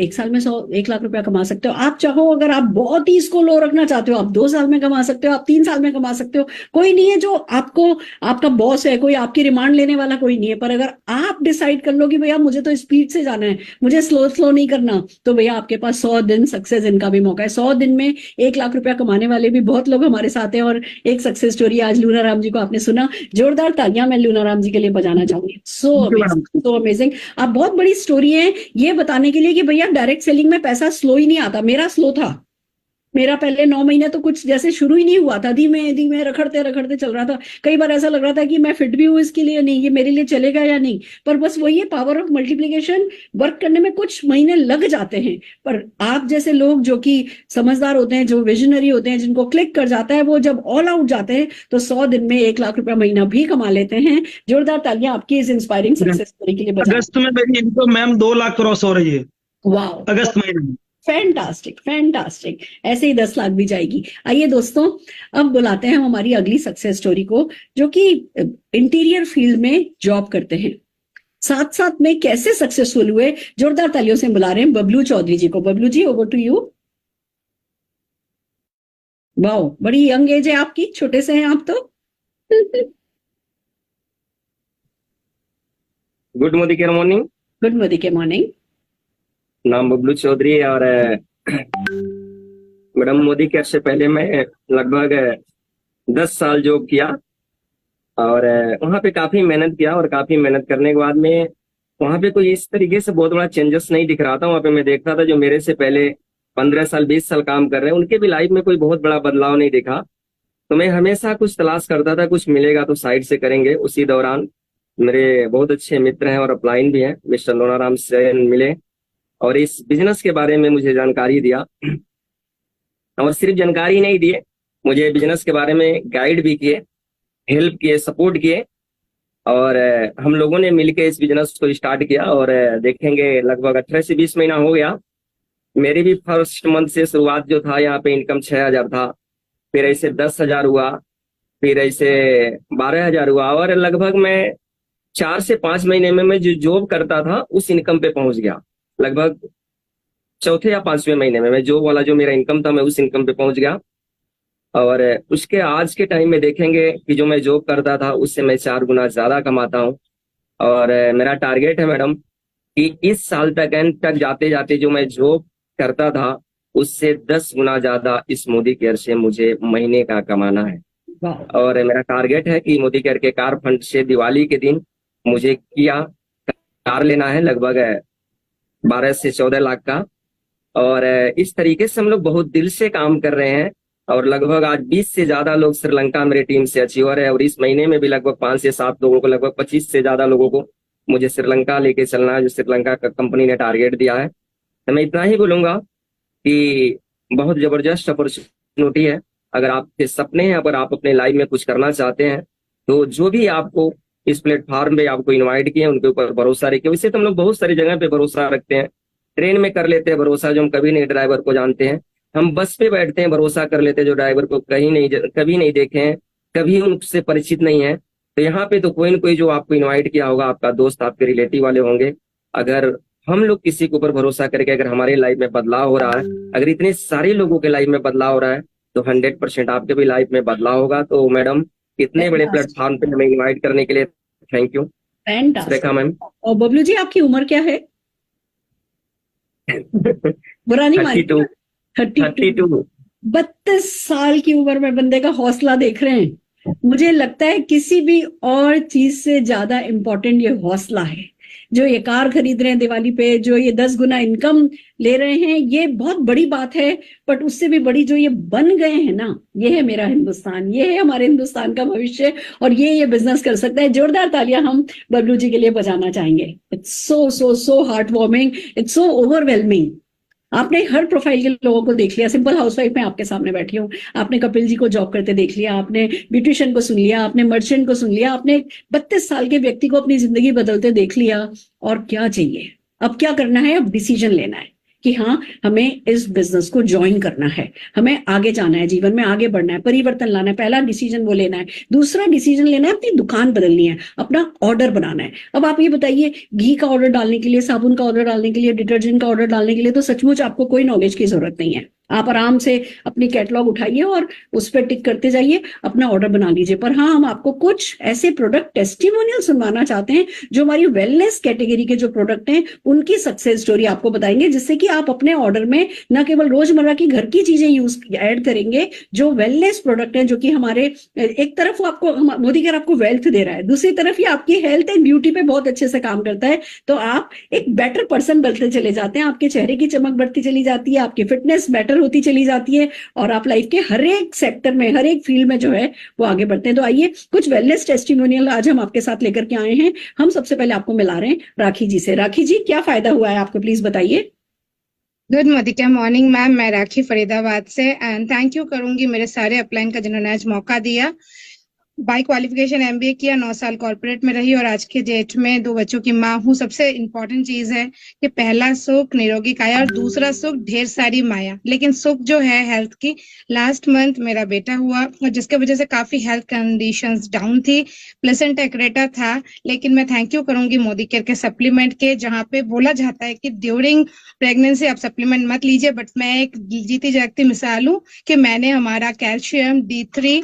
1 साल में 1 लाख रुपया कमा सकते हो, आप चाहो अगर आप बहुत ही इसको लो रखना चाहते हो आप 2 साल में कमा सकते हो, आप 3 साल में कमा सकते हो। कोई नहीं है जो आपको, आपका बॉस है, कोई आपकी रिमांड लेने वाला कोई नहीं है। पर अगर आप डिसाइड कर लो कि भैया मुझे तो स्पीड से जाना है, मुझे स्लो नहीं करना, तो भैया आपके पास 100 दिन सक्सेस इनका भी मौका है। 100 दिन में 1 लाख रुपया कमाने वाले भी बहुत लोग हमारे साथ हैं। और एक सक्सेस स्टोरी आज लूना राम जी को आपने सुना, जोरदार तालियां मैं लूना राम जी के लिए बजाना चाहूंगी। So amazing, so amazing. आप बहुत बड़ी स्टोरी है ये बताने के लिए कि भैया डायरेक्ट सेलिंग में पैसा स्लो ही नहीं आता। मेरा स्लो था, मेरा पहले 9 महीने तो कुछ जैसे शुरू ही नहीं हुआ था, धीमे धीमे रखड़ते चल रहा था। कई बार ऐसा लग रहा था कि मैं फिट भी हूं इसके लिए, नहीं ये मेरे लिए चलेगा या नहीं। पर बस वही है, पावर ऑफ मल्टीप्लिकेशन, वर्क करने में कुछ महीने लग जाते हैं। पर आप जैसे लोग जो कि समझदार होते हैं, जो विजनरी होते हैं, जिनको क्लिक कर जाता है, वो जब ऑल आउट जाते हैं तो 100 दिन में 1 लाख रुपया महीना भी कमा लेते हैं। जोरदार तालियां आपकी इस इंस्पायरिंग सक्सेस स्टोरी के लिए बजाएं। अगस्त में मेरी इनकम मैम 2 लाख क्रॉस हो रही है, वाओ, अगस्त महीने में। Fantastic, fantastic. ऐसे ही 10 लाख भी जाएगी। आइए दोस्तों, अब बुलाते हैं हम हमारी अगली सक्सेस स्टोरी को, जो कि इंटीरियर फील्ड में जॉब करते हैं, साथ साथ में कैसे सक्सेसफुल हुए। जोरदार तालियों से बुला रहे हैं बबलू चौधरी जी को। Bablu ji, over to you. Wow, बड़ी यंग एज है आपकी, छोटे से हैं आप तो। Good Modi morning. Good Modi के मॉर्निंग। नाम बबलू चौधरी है और मैडम मोदी केयर से पहले मैं लगभग 10 साल जॉब किया और वहाँ पे काफी मेहनत किया। और काफी मेहनत करने के बाद में वहाँ पे कोई इस तरीके से बहुत बड़ा चेंजेस नहीं दिख रहा था। वहाँ पे मैं देख रहा था जो मेरे से पहले 15 साल 20 साल काम कर रहे हैं, उनके भी लाइफ में कोई बहुत बड़ा बदलाव नहीं दिखा। तो मैं हमेशा कुछ तलाश करता था, कुछ मिलेगा तो साइड से करेंगे। उसी दौरान मेरे बहुत अच्छे मित्र हैं और अपलाइन भी हैं, मिस्टर लोनाराम से मिले और इस बिजनेस के बारे में मुझे जानकारी दिया। और सिर्फ जानकारी नहीं दिए, मुझे बिजनेस के बारे में गाइड भी किए, हेल्प किए, सपोर्ट किए। और हम लोगों ने मिलकर इस बिजनेस को स्टार्ट किया और देखेंगे लगभग 18 से 20 महीना हो गया। मेरी भी फर्स्ट मंथ से शुरुआत जो था यहाँ पे इनकम 6,000 था, फिर ऐसे 10,000 हुआ, फिर ऐसे 12,000 हुआ और लगभग मैं 4 से 5 महीने में मैं जो जॉब करता था उस इनकम पे पहुंच गया। लगभग चौथे या 5वें महीने में मैं जॉब वाला जो मेरा इनकम था मैं उस इनकम पे पहुंच गया। और उसके आज के टाइम में देखेंगे कि जो मैं जॉब करता था उससे मैं 4 गुना ज्यादा कमाता हूं। और मेरा टारगेट है मैडम कि इस साल तक एंड तक जाते जाते जो मैं जॉब करता था उससे 10 गुना ज्यादा इस मोदी केयर से मुझे महीने का कमाना है। और मेरा टारगेट है कि मोदी केयर के कार फंड से दिवाली के दिन मुझे किया कार लेना है, लगभग 12 से 14 लाख का। और इस तरीके से हम लोग बहुत दिल से काम कर रहे हैं और लगभग आज 20 से ज्यादा लोग श्रीलंका मेरी टीम से अचीवर है। और इस महीने में भी लगभग 5 से 7 लोगों को, लगभग 25 से ज्यादा लोगों को मुझे श्रीलंका लेके चलना है, जो श्रीलंका का कंपनी ने टारगेट दिया है। तो मैं इतना ही बोलूंगा कि बहुत जबरदस्त अपॉर्चुनिटी है। अगर आपके सपने हैं, अगर आप अपने लाइफ में कुछ करना चाहते हैं तो जो भी आपको इस प्लेटफॉर्म पे आपको इनवाइट किए उनके ऊपर भरोसा रखिए। वैसे तो हम लोग बहुत सारी जगह पे भरोसा रखते हैं, ट्रेन में कर लेते हैं भरोसा जो हम कभी नहीं ड्राइवर को जानते हैं, हम बस पे बैठते हैं भरोसा कर लेते हैं जो ड्राइवर को कभी नहीं देखे हैं, कभी उनसे परिचित नहीं है। तो यहाँ पे तो कोई न कोई जो आपको इन्वाइट किया होगा, आपका दोस्त, आपके रिलेटिव वाले होंगे। अगर हम लोग किसी के ऊपर भरोसा करके अगर हमारे लाइफ में बदलाव हो रहा है, अगर इतने सारे लोगों के लाइफ में बदलाव हो रहा है तो 100% आपके भी लाइफ में बदलाव होगा। तो मैडम इतने बड़े प्लेटफॉर्म पे हमें इन्वाइट करने के लिए थैंक यू। Rekha ma'am. और बबलू जी, आपकी उम्र क्या है? बुरा नहीं मानिए। 32। 32 साल की उम्र में बंदे का हौसला देख रहे हैं। मुझे लगता है किसी भी और चीज से ज्यादा इंपॉर्टेंट ये हौसला है। जो ये कार खरीद रहे हैं दिवाली पे, जो ये 10 गुना इनकम ले रहे हैं, ये बहुत बड़ी बात है। बट उससे भी बड़ी जो ये बन गए हैं ना, ये है मेरा हिंदुस्तान, ये है हमारे हिंदुस्तान का भविष्य और ये बिजनेस कर सकता है। जोरदार तालियां हम बबलू जी के लिए बजाना चाहेंगे। It's so so so heart warming, it's so overwhelming. आपने हर प्रोफाइल के लोगों को देख लिया। सिंपल हाउसवाइफ में आपके सामने बैठी हूँ, आपने कपिल जी को जॉब करते देख लिया, आपने ब्यूटिशियन को सुन लिया, आपने मर्चेंट को सुन लिया, आपने 32 साल के व्यक्ति को अपनी जिंदगी बदलते देख लिया। और क्या चाहिए? अब क्या करना है? अब डिसीजन लेना है कि हाँ, हमें इस बिजनेस को ज्वाइन करना है, हमें आगे जाना है, जीवन में आगे बढ़ना है, परिवर्तन लाना है। पहला डिसीजन वो लेना है। दूसरा डिसीजन लेना है, अपनी दुकान बदलनी है, अपना ऑर्डर बनाना है। अब आप ये बताइए, घी का ऑर्डर डालने के लिए, साबुन का ऑर्डर डालने के लिए, डिटर्जेंट का ऑर्डर डालने के लिए तो सचमुच आपको कोई नॉलेज की जरूरत नहीं है। आप आराम से अपनी कैटलॉग उठाइए और उस पर टिक करते जाइए, अपना ऑर्डर बना लीजिए। पर हाँ, हम आपको कुछ ऐसे प्रोडक्ट टेस्टिमोनियल सुनवाना चाहते हैं जो हमारी वेलनेस कैटेगरी के जो प्रोडक्ट हैं उनकी सक्सेस स्टोरी आपको बताएंगे, जिससे कि आप अपने ऑर्डर में न केवल रोजमर्रा की घर की चीजें यूज ऐड करेंगे, जो वेलनेस प्रोडक्ट हैं, जो कि हमारे एक तरफ वो आपको मोदी केयर आपको वेल्थ दे रहा है, दूसरी तरफ ये आपकी हेल्थ एंड ब्यूटी पे बहुत अच्छे से काम करता है। तो आप एक बेटर पर्सन बनते चले जाते हैं, आपके चेहरे की चमक बढ़ती चली जाती है, आपकी फिटनेस बेटर होती चली जाती है और आप लाइफ के हर एक सेक्टर में, हर एक फील्ड में जो है वो आगे बढ़ते हैं। तो आइए, कुछ वेलनेस टेस्टिमोनियल आज हम आपके साथ लेकर के आए हैं। हम सबसे पहले आपको मिला रहे हैं राखी जी से। राखी जी, क्या फायदा हुआ है आपको, प्लीज बताइए। गुड मोदिका मॉर्निंग मैम, मैं राखी फरीदाबाद से एंड थैंक यू करूंगी मेरे सारे अपलाइन का जिन्होंने आज मौका दिया। बाई क्वालिफिकेशन एमबीए किया, 9 साल कॉर्पोरेट में रही और आज के डेट में 2 बच्चों की माँ हूँ। सबसे इम्पोर्टेंट चीज है कि पहला सुख निरोगी काया और दूसरा सुख ढेर सारी माया। लेकिन सुख जो है हेल्थ की, लास्ट मंथ मेरा बेटा हुआ और जिसके वजह से काफी हेल्थ कंडीशंस डाउन थी, प्लेसेंटा एक्रेटा था। लेकिन मैं थैंक यू करूंगी मोदी केयर के सप्लीमेंट के, जहाँ पे बोला जाता है कि ड्यूरिंग प्रेगनेंसी आप सप्लीमेंट मत लीजिए, बट मैं एक जीती जागती मिसाल हूँ कि मैंने हमारा calcium, D3,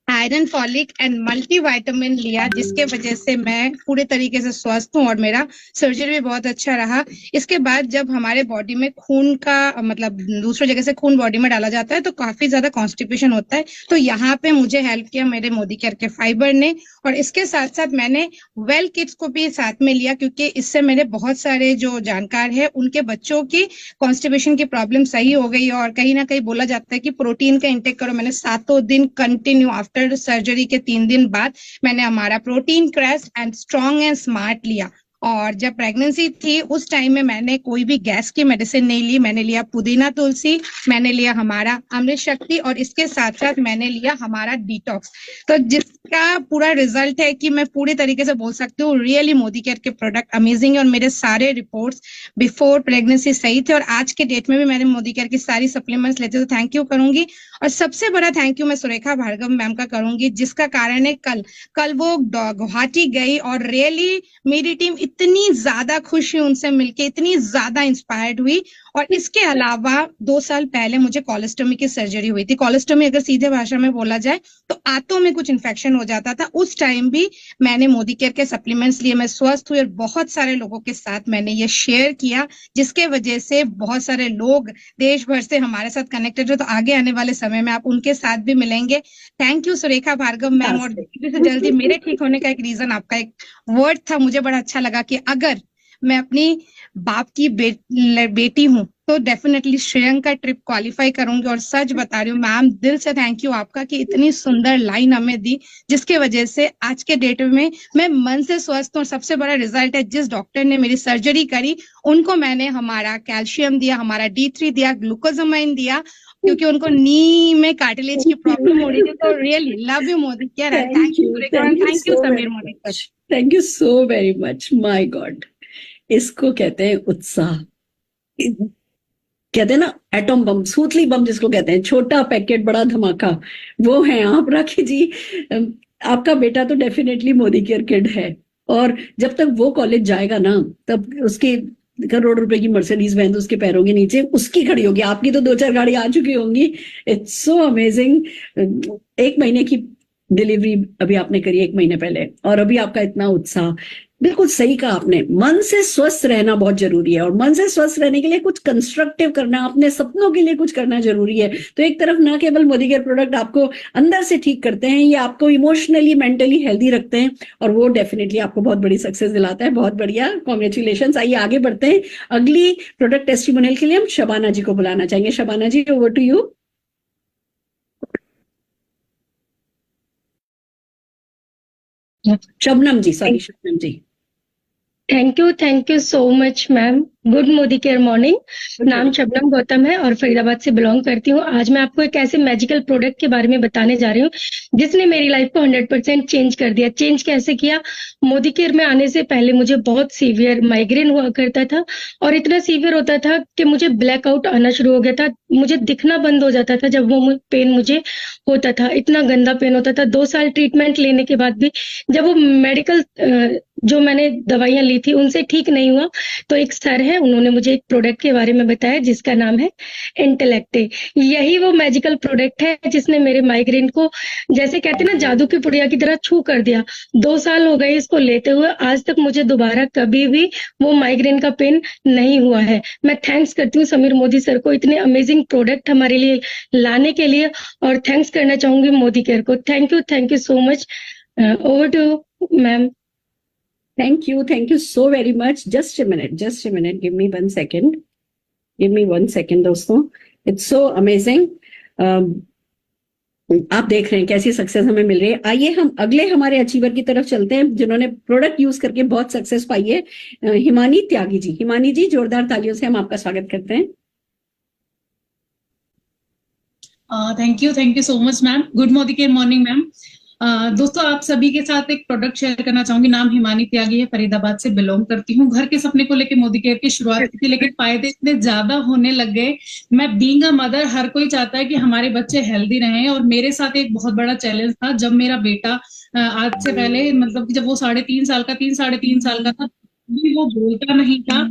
iron, folic and multivitamin लिया, जिसके वजह से मैं पूरे तरीके से स्वस्थ हूँ और मेरा सर्जरी भी बहुत अच्छा रहा। इसके बाद जब हमारे बॉडी में खून का मतलब दूसरी जगह से खून बॉडी में डाला जाता है तो काफी ज्यादा कॉन्स्टिपेशन होता है। तो यहाँ पे मुझे हेल्प किया मेरे मोदी केयर के फाइबर ने, और इसके साथ साथ मैंने वेल किड्स को भी साथ में लिया, क्योंकि इससे मेरे बहुत सारे जो जानकार है उनके बच्चों की कॉन्स्टिपेशन की प्रॉब्लम सही हो गई। और कहीं ना कहीं बोला जाता है कि प्रोटीन का इंटेक करो। मैंने 7 दिन कंटिन्यू आफ्टर सर्जरी के 3 दिन बाद मैंने हमारा protein crash and strong and smart लिया। और जब प्रेगनेंसी थी उस टाइम में मैंने कोई भी गैस की मेडिसिन नहीं ली। मैंने लिया पुदीना तुलसी, मैंने लिया हमारा अमृत शक्ति और इसके साथ साथ मैंने लिया हमारा डिटॉक्स। तो जिसका पूरा रिजल्ट है कि मैं पूरी तरीके से बोल सकती हूँ रियली मोदी केयर के प्रोडक्ट अमेजिंग है। और मेरे सारे रिपोर्ट्स बिफोर प्रेगनेंसी सही थे और आज के डेट में भी मैंने मोदी केयर की सारी सप्लीमेंट्स लेते, तो थैंक यू करूंगी। और सबसे बड़ा थैंक यू मैं सुरेखा भार्गव मैम का करूंगी, जिसका कारण है कल वो गुवाहाटी गई और रियली मेरी टीम इतनी ज्यादा खुश हुई उनसे मिलके, इतनी ज्यादा इंस्पायर्ड हुई। और इसके अलावा 2 साल पहले मुझे कोलोस्टोमी की सर्जरी हुई थी। कोलोस्टोमी अगर सीधे भाषा में बोला जाए तो आंतों में कुछ इन्फेक्शन हो जाता था। उस टाइम भी मैंने मोदी केयर के सप्लीमेंट्स लिए, मैं स्वस्थ हुई और बहुत सारे लोगों के साथ मैंने ये शेयर किया, जिसके वजह से बहुत सारे लोग देश भर से हमारे साथ कनेक्टेड है। तो आगे आने वाले समय में आप उनके साथ भी मिलेंगे। Thank you Surekha Bhargava ma'am. और जल्दी से जल्दी मेरे ठीक होने का एक रीजन आपका एक वर्ड था, मुझे बड़ा अच्छा लगा कि अगर मैं अपनी बाप की बेटी हूँ तो डेफिनेटली श्रीलंका ट्रिप क्वालिफाई करूंगी। और सच बता रही हूँ मैम, दिल से थैंक यू आपका कि इतनी सुंदर लाइन हमें दी, जिसके वजह से आज के डेट में मैं मन से स्वस्थ हूँ। और सबसे बड़ा रिजल्ट है, जिस डॉक्टर ने मेरी सर्जरी करी उनको मैंने हमारा कैल्शियम दिया, हमारा D3 दिया, ग्लूकोजामाइन दिया, क्योंकि उनको नी में कार्टिलेज की प्रॉब्लम हो रही थी। तो really love you Modi care and thank you Sameer Modi sir. Thank you so very much. My God, इसको कहते हैं उत्साह, कहते हैं ना एटम बम, सूतली बम जिसको कहते हैं, छोटा पैकेट बड़ा धमाका, वो है आप राखी जी। आपका बेटा तो डेफिनेटली मोदी केयर किड है और जब तक वो कॉलेज जाएगा ना तब उसके करोड़ रुपए की मर्सिडीज वैन तो उसके पैरों के नीचे उसकी खड़ी होगी। आपकी तो 2-4 गाड़ी आ चुकी होंगी। It's so amazing. 1 महीने की डिलीवरी अभी आपने करी 1 महीने पहले और अभी आपका इतना उत्साह। बिल्कुल सही कहा आपने, मन से स्वस्थ रहना बहुत जरूरी है और मन से स्वस्थ रहने के लिए कुछ कंस्ट्रक्टिव करना, अपने सपनों के लिए कुछ करना जरूरी है। तो एक तरफ ना केवल मोदी केयर प्रोडक्ट आपको अंदर से ठीक करते हैं, ये आपको इमोशनली मेंटली हेल्दी रखते हैं और वो डेफिनेटली आपको बहुत बड़ी सक्सेस दिलाता है। बहुत बढ़िया, कॉन्ग्रेचुलेशन। आइए आगे बढ़ते हैं। अगली प्रोडक्ट टेस्टिमोनियल के लिए हम शबाना जी को बुलाना चाहेंगे। Shabana ji, over to you. Shabnam ji, sorry Shabnam ji. Thank you so much ma'am. Good Modi care morning. नाम शबनम गौतम है और फरीदाबाद से बिलोंग करती हूँ। आज मैं आपको एक ऐसे मैजिकल प्रोडक्ट के बारे में बताने जा रही हूँ जिसने मेरी लाइफ को 100% चेंज कर दिया। चेंज कैसे किया? मोदी केयर में आने से पहले मुझे बहुत सीवियर माइग्रेन हुआ करता था और इतना सीवियर होता था कि मुझे ब्लैकआउट आना शुरू हो गया था। मुझे दिखना बंद हो जाता था जब वो पेन मुझे होता था। इतना गंदा पेन होता था। 2 साल ट्रीटमेंट लेने के बाद भी जब वो मेडिकल जो मैंने दवाइयां ली थी उनसे ठीक नहीं हुआ, तो एक सर है, उन्होंने मुझे एक प्रोडक्ट के बारे में बताया जिसका नाम है इंटेलेक्टे। यही वो मैजिकल प्रोडक्ट है जिसने मेरे माइग्रेन को, जैसे कहते हैं ना, जादू की पुड़िया की तरह छू कर दिया। 2 साल हो गए इसको लेते हुए, आज तक मुझे दोबारा कभी भी वो माइग्रेन का पेन नहीं हुआ है। मैं थैंक्स करती हूँ समीर मोदी सर को इतने अमेजिंग प्रोडक्ट हमारे लिए लाने के लिए, और थैंक्स करना चाहूंगी मोदी केयर को। Thank you so much. Over to ma'am. Thank you so very much. Just a minute. Give me 1 second. दोस्तों. It's so amazing. आप देख रहे हैं कैसी सक्सेस हमें मिल रही है। आइए हम अगले हमारे अचीवर की तरफ चलते हैं जिन्होंने प्रोडक्ट यूज करके बहुत सक्सेस पाई है। हिमानी त्यागी जी। हिमानी जी, जोरदार तालियों से हम आपका स्वागत करते हैं। Thank you so much ma'am. Good Modi care morning ma'am. दोस्तों, आप सभी के साथ एक प्रोडक्ट शेयर करना चाहूंगी। नाम हिमानी त्यागी है, फरीदाबाद से बिलोंग करती हूँ। घर के सपने को लेके मोदी केयर की शुरुआत की थी, लेकिन फायदे इतने ज्यादा होने लग गए। मैं बीइंग अ मदर, हर कोई चाहता है कि हमारे बच्चे हेल्दी रहें, और मेरे साथ एक बहुत बड़ा चैलेंज था। जब मेरा बेटा आज से पहले, मतलब कि जब वो 3.5 साल का 3-3.5 साल का था, भी वो बोलता नहीं था,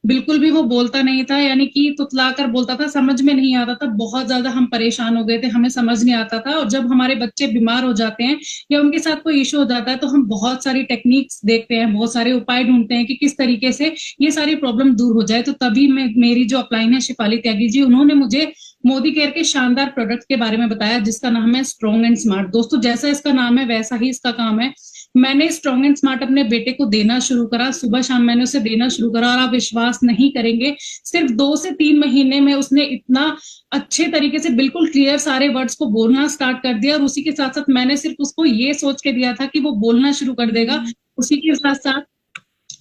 बिल्कुल भी वो बोलता नहीं था, यानी कि तुतलाकर बोलता था, समझ में नहीं आता था। बहुत ज्यादा हम परेशान हो गए थे, हमें समझ नहीं आता था। और जब हमारे बच्चे बीमार हो जाते हैं या उनके साथ कोई इश्यू हो जाता है, तो हम बहुत सारी टेक्निक्स देखते हैं, बहुत सारे उपाय ढूंढते हैं कि किस तरीके से ये सारी प्रॉब्लम दूर हो जाए। तो तभी मेरी जो अपलाइन है शिफाली त्यागी जी, उन्होंने मुझे मोदी केयर के शानदार प्रोडक्ट के बारे में बताया जिसका नाम है स्ट्रॉन्ग एंड स्मार्ट। दोस्तों, जैसा इसका नाम है वैसा ही इसका काम है। मैंने स्ट्रॉन्ग एंड स्मार्ट अपने बेटे को देना शुरू करा, सुबह शाम मैंने उसे देना शुरू करा, और आप विश्वास नहीं करेंगे, सिर्फ 2 से 3 महीने में उसने इतना अच्छे तरीके से बिल्कुल क्लियर सारे वर्ड्स को बोलना स्टार्ट कर दिया। और उसी के साथ साथ मैंने सिर्फ उसको ये सोच के दिया था कि वो बोलना शुरू कर देगा, उसी के साथ साथ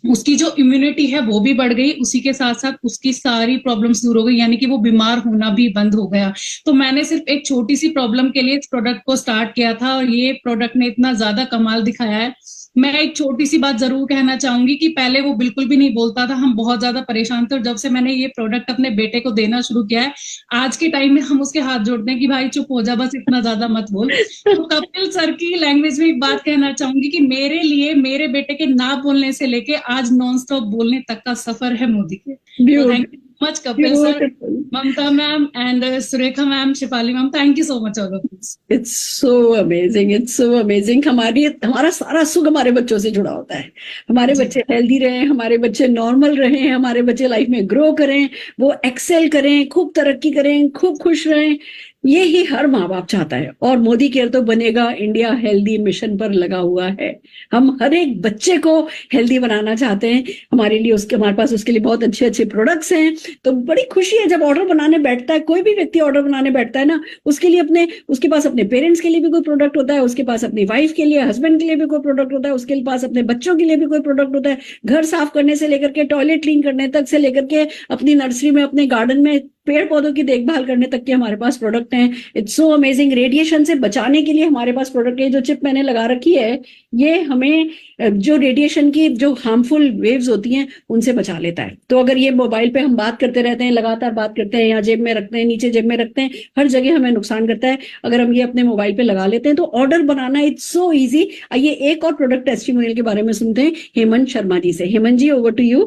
उसकी जो इम्यूनिटी है वो भी बढ़ गई, उसी के साथ साथ उसकी सारी प्रॉब्लम्स दूर हो गई, यानी कि वो बीमार होना भी बंद हो गया। तो मैंने सिर्फ एक छोटी सी प्रॉब्लम के लिए इस प्रोडक्ट को स्टार्ट किया था, और ये प्रोडक्ट ने इतना ज्यादा कमाल दिखाया है। मैं एक छोटी सी बात जरूर कहना चाहूंगी कि पहले वो बिल्कुल भी नहीं बोलता था, हम बहुत ज्यादा परेशान थे, और जब से मैंने ये प्रोडक्ट अपने बेटे को देना शुरू किया है, आज के टाइम में हम उसके हाथ जोड़ते हैं कि भाई चुप हो जा, बस इतना ज्यादा मत बोल। तो कपिल सर की लैंग्वेज में एक बात कहना चाहूंगी कि मेरे लिए मेरे बेटे के ना बोलने से लेके आज नॉन स्टॉप बोलने तक का सफर है मोदी के। Thank you much Kapil sir, Mamta ma'am and Surekha ma'am, Shifali ma'am, thank you so much all of this. It's so amazing. हमारा सारा सुख हमारे बच्चों से जुड़ा होता है। हमारे बच्चे हेल्दी रहें, हमारे बच्चे नॉर्मल रहें, हमारे बच्चे लाइफ में ग्रो करें, वो एक्सेल करें, खूब तरक्की करें, खूब खुश रहें, ये ही हर माँ बाप चाहता है। और मोदी केयर तो बनेगा इंडिया हेल्दी मिशन पर लगा हुआ है। हम हर एक बच्चे को हेल्दी बनाना चाहते हैं। हमारे पास उसके लिए बहुत अच्छे प्रोडक्ट्स हैं। तो बड़ी खुशी है जब ऑर्डर बनाने बैठता है, कोई भी व्यक्ति ऑर्डर बनाने बैठता है ना, उसके पास अपने पेरेंट्स के लिए भी कोई प्रोडक्ट होता है, उसके पास अपनी वाइफ के लिए, हस्बैंड के लिए भी कोई प्रोडक्ट होता है, उसके पास अपने बच्चों के लिए भी कोई प्रोडक्ट होता है। घर साफ करने से लेकर के टॉयलेट क्लीन करने तक से लेकर के अपनी नर्सरी में, अपने गार्डन में पेड़ पौधों की देखभाल करने तक के हमारे पास प्रोडक्ट हैं। It's so amazing. रेडिएशन से बचाने के लिए हमारे पास प्रोडक्ट है। जो चिप मैंने लगा रखी है, ये हमें जो रेडिएशन की जो हार्मफुल वेव्स होती हैं उनसे बचा लेता है। तो अगर ये मोबाइल पे हम बात करते रहते हैं, लगातार बात करते हैं, या जेब में रखते हैं, नीचे जेब में रखते हैं, हर जगह हमें नुकसान करता है। अगर हम ये अपने मोबाइल पे लगा लेते हैं तो order banana it's so easy. आइए एक और प्रोडक्ट टेस्टिमोनियल के बारे में सुनते हैं हेमंत शर्मा जी से। Hemant ji, over to you.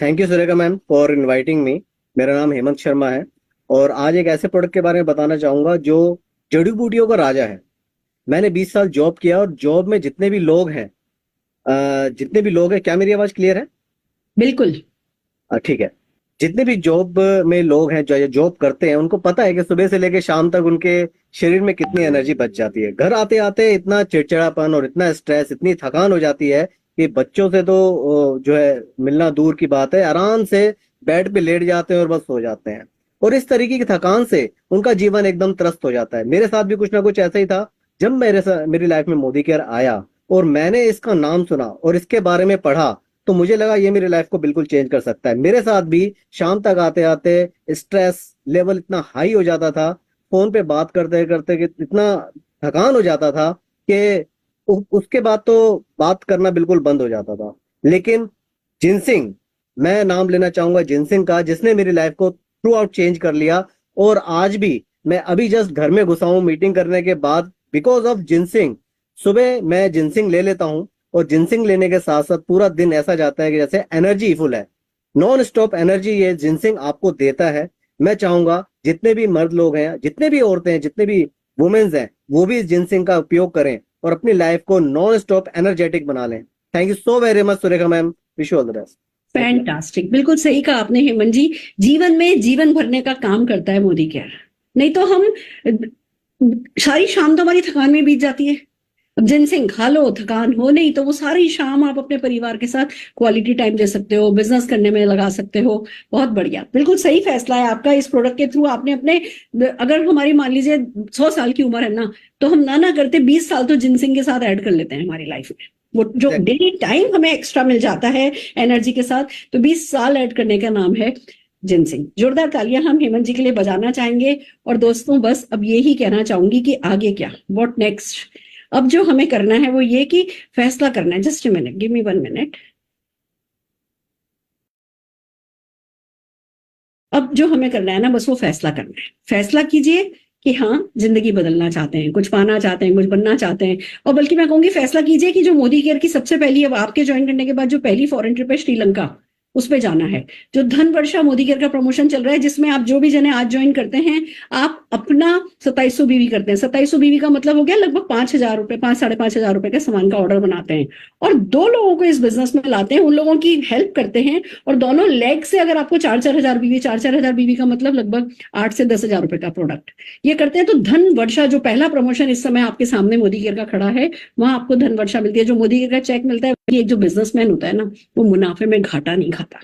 Thank you Surekha ma'am for inviting me. मेरा नाम हेमंत शर्मा है, और आज एक ऐसे प्रोडक्ट के बारे में बताना चाहूंगा जो जड़ी बूटियों का राजा है। मैंने 20 साल जॉब किया, और जॉब में जितने भी लोग हैं, क्या मेरी आवाज क्लियर है? बिल्कुल ठीक है। जितने भी जॉब में लोग हैं जो जॉब करते हैं, उनको पता है कि सुबह से लेकर शाम तक उनके शरीर में कितनी एनर्जी बच जाती है। घर आते आते इतना चिड़चिड़ापन और इतना स्ट्रेस, इतनी थकान हो जाती है कि बच्चों से तो जो है मिलना दूर की बात है, आराम से बेड पे लेट जाते हैं और बस सो जाते हैं। और इस तरीके की थकान से उनका जीवन एकदम त्रस्त हो जाता है। मेरे साथ भी कुछ ना कुछ ऐसा ही था। जब मेरी लाइफ में मोदी केयर आया, और मैंने इसका नाम सुना और इसके बारे में पढ़ा तो मुझे लगा ये मेरी लाइफ को बिल्कुल चेंज कर सकता है। मेरे साथ भी शाम तक आते आते स्ट्रेस लेवल इतना हाई हो जाता था, फोन पे बात करते करते कि इतना थकान हो जाता था कि उसके बाद तो बात करना बिल्कुल बंद हो जाता था। लेकिन जिनसिंग, मैं नाम लेना चाहूंगा जिनसिंग का, जिसने मेरी लाइफ को थ्रू आउट चेंज कर लिया। और आज भी मैं अभी जस्ट घर में घुसा हूं मीटिंग करने के बाद, बिकॉज ऑफ जिनसिंग सुबह मैं जिनसिंग ले लेता हूं और जिनसिंग लेने के साथ साथ पूरा दिन ऐसा जाता है कि जैसे एनर्जी फुल है, नॉन स्टॉप एनर्जी ये जिनसिंग आपको देता है। मैं चाहूंगा जितने भी मर्द लोग हैं, जितने भी औरतें हैं, जितने भी वुमेन्स हैं, वो भी इस जिनसिंग का उपयोग करें और अपनी लाइफ को नॉन स्टॉप एनर्जेटिक बना लें। Thank you so very much Surekha ma'am, wish you all the best. Fantastic, बिल्कुल सही कहा आपने हेमंत जी। जीवन में जीवन भरने का काम करता है मोदी केयर। नहीं तो हम सारी शाम तो हमारी थकान में बीत जाती है। अब जिनसिंग खा लो, थकान हो नहीं तो वो सारी शाम आप अपने परिवार के साथ क्वालिटी टाइम दे सकते हो, बिजनेस करने में लगा सकते हो। बहुत बढ़िया, बिल्कुल सही फैसला है आपका। इस प्रोडक्ट के थ्रू आपने अपने, अगर हमारी मान लीजिए 100 साल की उम्र है ना, तो हम ना करते 20 साल तो जिनसिंग के साथ ऐड कर लेते हैं हमारी लाइफ में। वो जो डेली टाइम हमें एक्स्ट्रा मिल जाता है एनर्जी के साथ, तो 20 साल ऐड करने का नाम है जिनसिंग। जोरदार तालियां हम हेमंत जी के लिए बजाना चाहेंगे। और दोस्तों बस अब यही कहना चाहूंगी कि आगे क्या, व्हाट नेक्स्ट। अब जो हमें करना है वो ये कि फैसला करना है। Just a minute, give me 1 minute. अब जो हमें करना है ना, बस वो फैसला करना है। फैसला कीजिए कि हाँ, जिंदगी बदलना चाहते हैं, कुछ पाना चाहते हैं, कुछ बनना चाहते हैं। और बल्कि मैं कहूंगी फैसला कीजिए कि जो मोदी केयर की सबसे पहली, अब आपके ज्वाइन करने के बाद जो पहली फॉरेन ट्रिप है श्रीलंका, उस पे जाना है। जो धन वर्षा मोदी केयर का प्रमोशन चल रहा है, जिसमें आप जो भी जने आज ज्वाइन करते हैं, आप अपना 2700 बीवी करते हैं। 2700 बीवी का मतलब हो गया लगभग 5,000 रुपए, 5,500 रुपए के सामान का ऑर्डर बनाते हैं और 2 लोगों को इस बिजनेस में लाते हैं, उन लोगों की हेल्प करते हैं। और दोनों लेग से अगर आपको 4,000 बीवी, 4,000 बीवी का मतलब लगभग 8 से 10,000 रुपए का प्रोडक्ट ये करते हैं। तो धन वर्षा जो पहला प्रमोशन इस समय आपके सामने मोदी केयर का खड़ा है, वहां आपको धन वर्षा मिलती है। जो मोदी केयर का चेक मिलता है, एक जो बिजनेसमैन होता है ना, वो मुनाफे में घाटा नहीं खाता।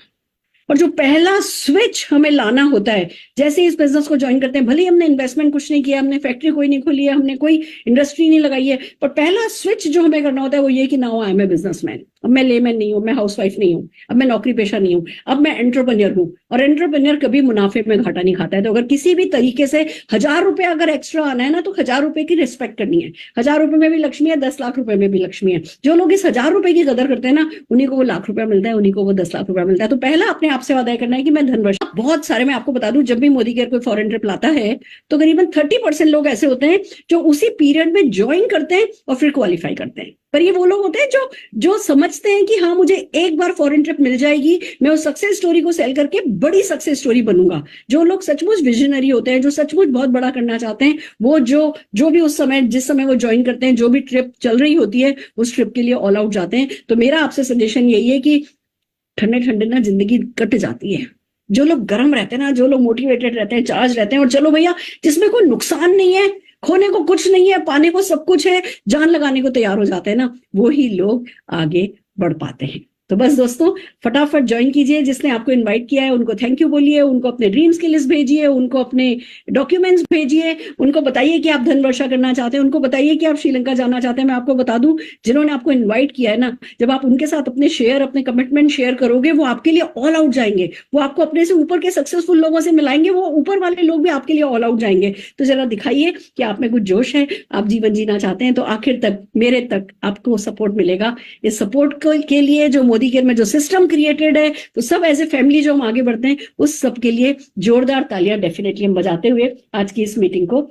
और जो पहला स्विच हमें लाना होता है, जैसे इस बिजनेस को ज्वाइन करते हैं, भले ही हमने इन्वेस्टमेंट कुछ नहीं किया, हमने फैक्ट्री कोई नहीं खोली है, हमने कोई इंडस्ट्री नहीं लगाई है, पर पहला स्विच जो हमें करना होता है वो ये कि now I am a businessman. अब मैं लेमैन नहीं हूं, मैं हाउसवाइफ नहीं हूं, अब मैं नौकरी पेशा नहीं हूं, अब मैं एंटरप्रेन्योर हूं। और एंटरप्रेन्योर कभी मुनाफे में घाटा नहीं खाता है। तो अगर किसी भी तरीके से 1,000 रुपए अगर एक्स्ट्रा आना है ना, तो 1,000 रुपए की रिस्पेक्ट करनी है। 1,000 रुपए में भी लक्ष्मी है, 10 लाख रुपए में भी लक्ष्मी है। जो लोग इस 1,000 रुपए की कदर करते हैं ना, उन्हीं को वो लाख रुपया मिलता है, उन्हीं को वो 10 लाख रुपया मिलता है। तो पहला अपने आप से वादा करना है कि मैं धनवर्षा। बहुत सारे, मैं आपको बता दूं, जब भी मोदी केयर कोई फॉरेन ट्रिप लाता है तो करीबन 30% लोग ऐसे होते हैं जो उसी पीरियड में ज्वाइन करते हैं और फिर क्वालिफाई करते हैं। पर ये वो लोग होते हैं जो समझते हैं कि हाँ, मुझे एक बार फॉरेन ट्रिप मिल जाएगी, मैं उस सक्सेस स्टोरी को सेल करके बड़ी सक्सेस स्टोरी बनूंगा। जो लोग सचमुच विजनरी होते हैं, जो सचमुच बहुत बड़ा करना चाहते हैं, वो जो भी उस समय, जिस समय वो ज्वाइन करते हैं, जो भी ट्रिप चल रही होती है, उस ट्रिप के लिए ऑल आउट जाते हैं। तो मेरा आपसे सजेशन यही है कि ठंडे ठंडे ना जिंदगी कट जाती है। जो लोग गर्म रहते हैं ना, जो लोग मोटिवेटेड रहते हैं, चार्ज रहते हैं, और चलो भैया जिसमें कोई नुकसान नहीं है, खोने को कुछ नहीं है, पाने को सब कुछ है, जान लगाने को तैयार हो जाते हैं ना, वो ही लोग आगे बढ़ पाते हैं। तो बस दोस्तों, फटाफट ज्वाइन कीजिए। जिसने आपको इनवाइट किया है उनको थैंक यू बोलिए, उनको अपने ड्रीम्स की लिस्ट भेजिए, उनको अपने डॉक्यूमेंट्स भेजिए, उनको बताइए कि आप धन वर्षा करना चाहते हैं, उनको बताइए कि आप श्रीलंका जाना चाहते हैं। मैं आपको बता दूं, जिन्होंने आपको इन्वाइट किया है ना, जब आप उनके साथ अपने कमिटमेंट शेयर करोगे, वो आपके लिए ऑल आउट जाएंगे। वो आपको अपने से ऊपर के सक्सेसफुल लोगों से मिलाएंगे, वो ऊपर वाले लोग भी आपके लिए ऑल आउट जाएंगे। तो जरा दिखाइए कि आप में कुछ जोश है, आप जीवन जीना चाहते हैं, तो आखिर तक मेरे तक आपको सपोर्ट मिलेगा। इस सपोर्ट के लिए जो मोदी केयर में जो सिस्टम क्रिएटेड है, तो सब एज ए फैमिली जो हम आगे बढ़ते हैं, उस सब के लिए जोरदार तालियां डेफिनेटली हम बजाते हुए आज की इस मीटिंग को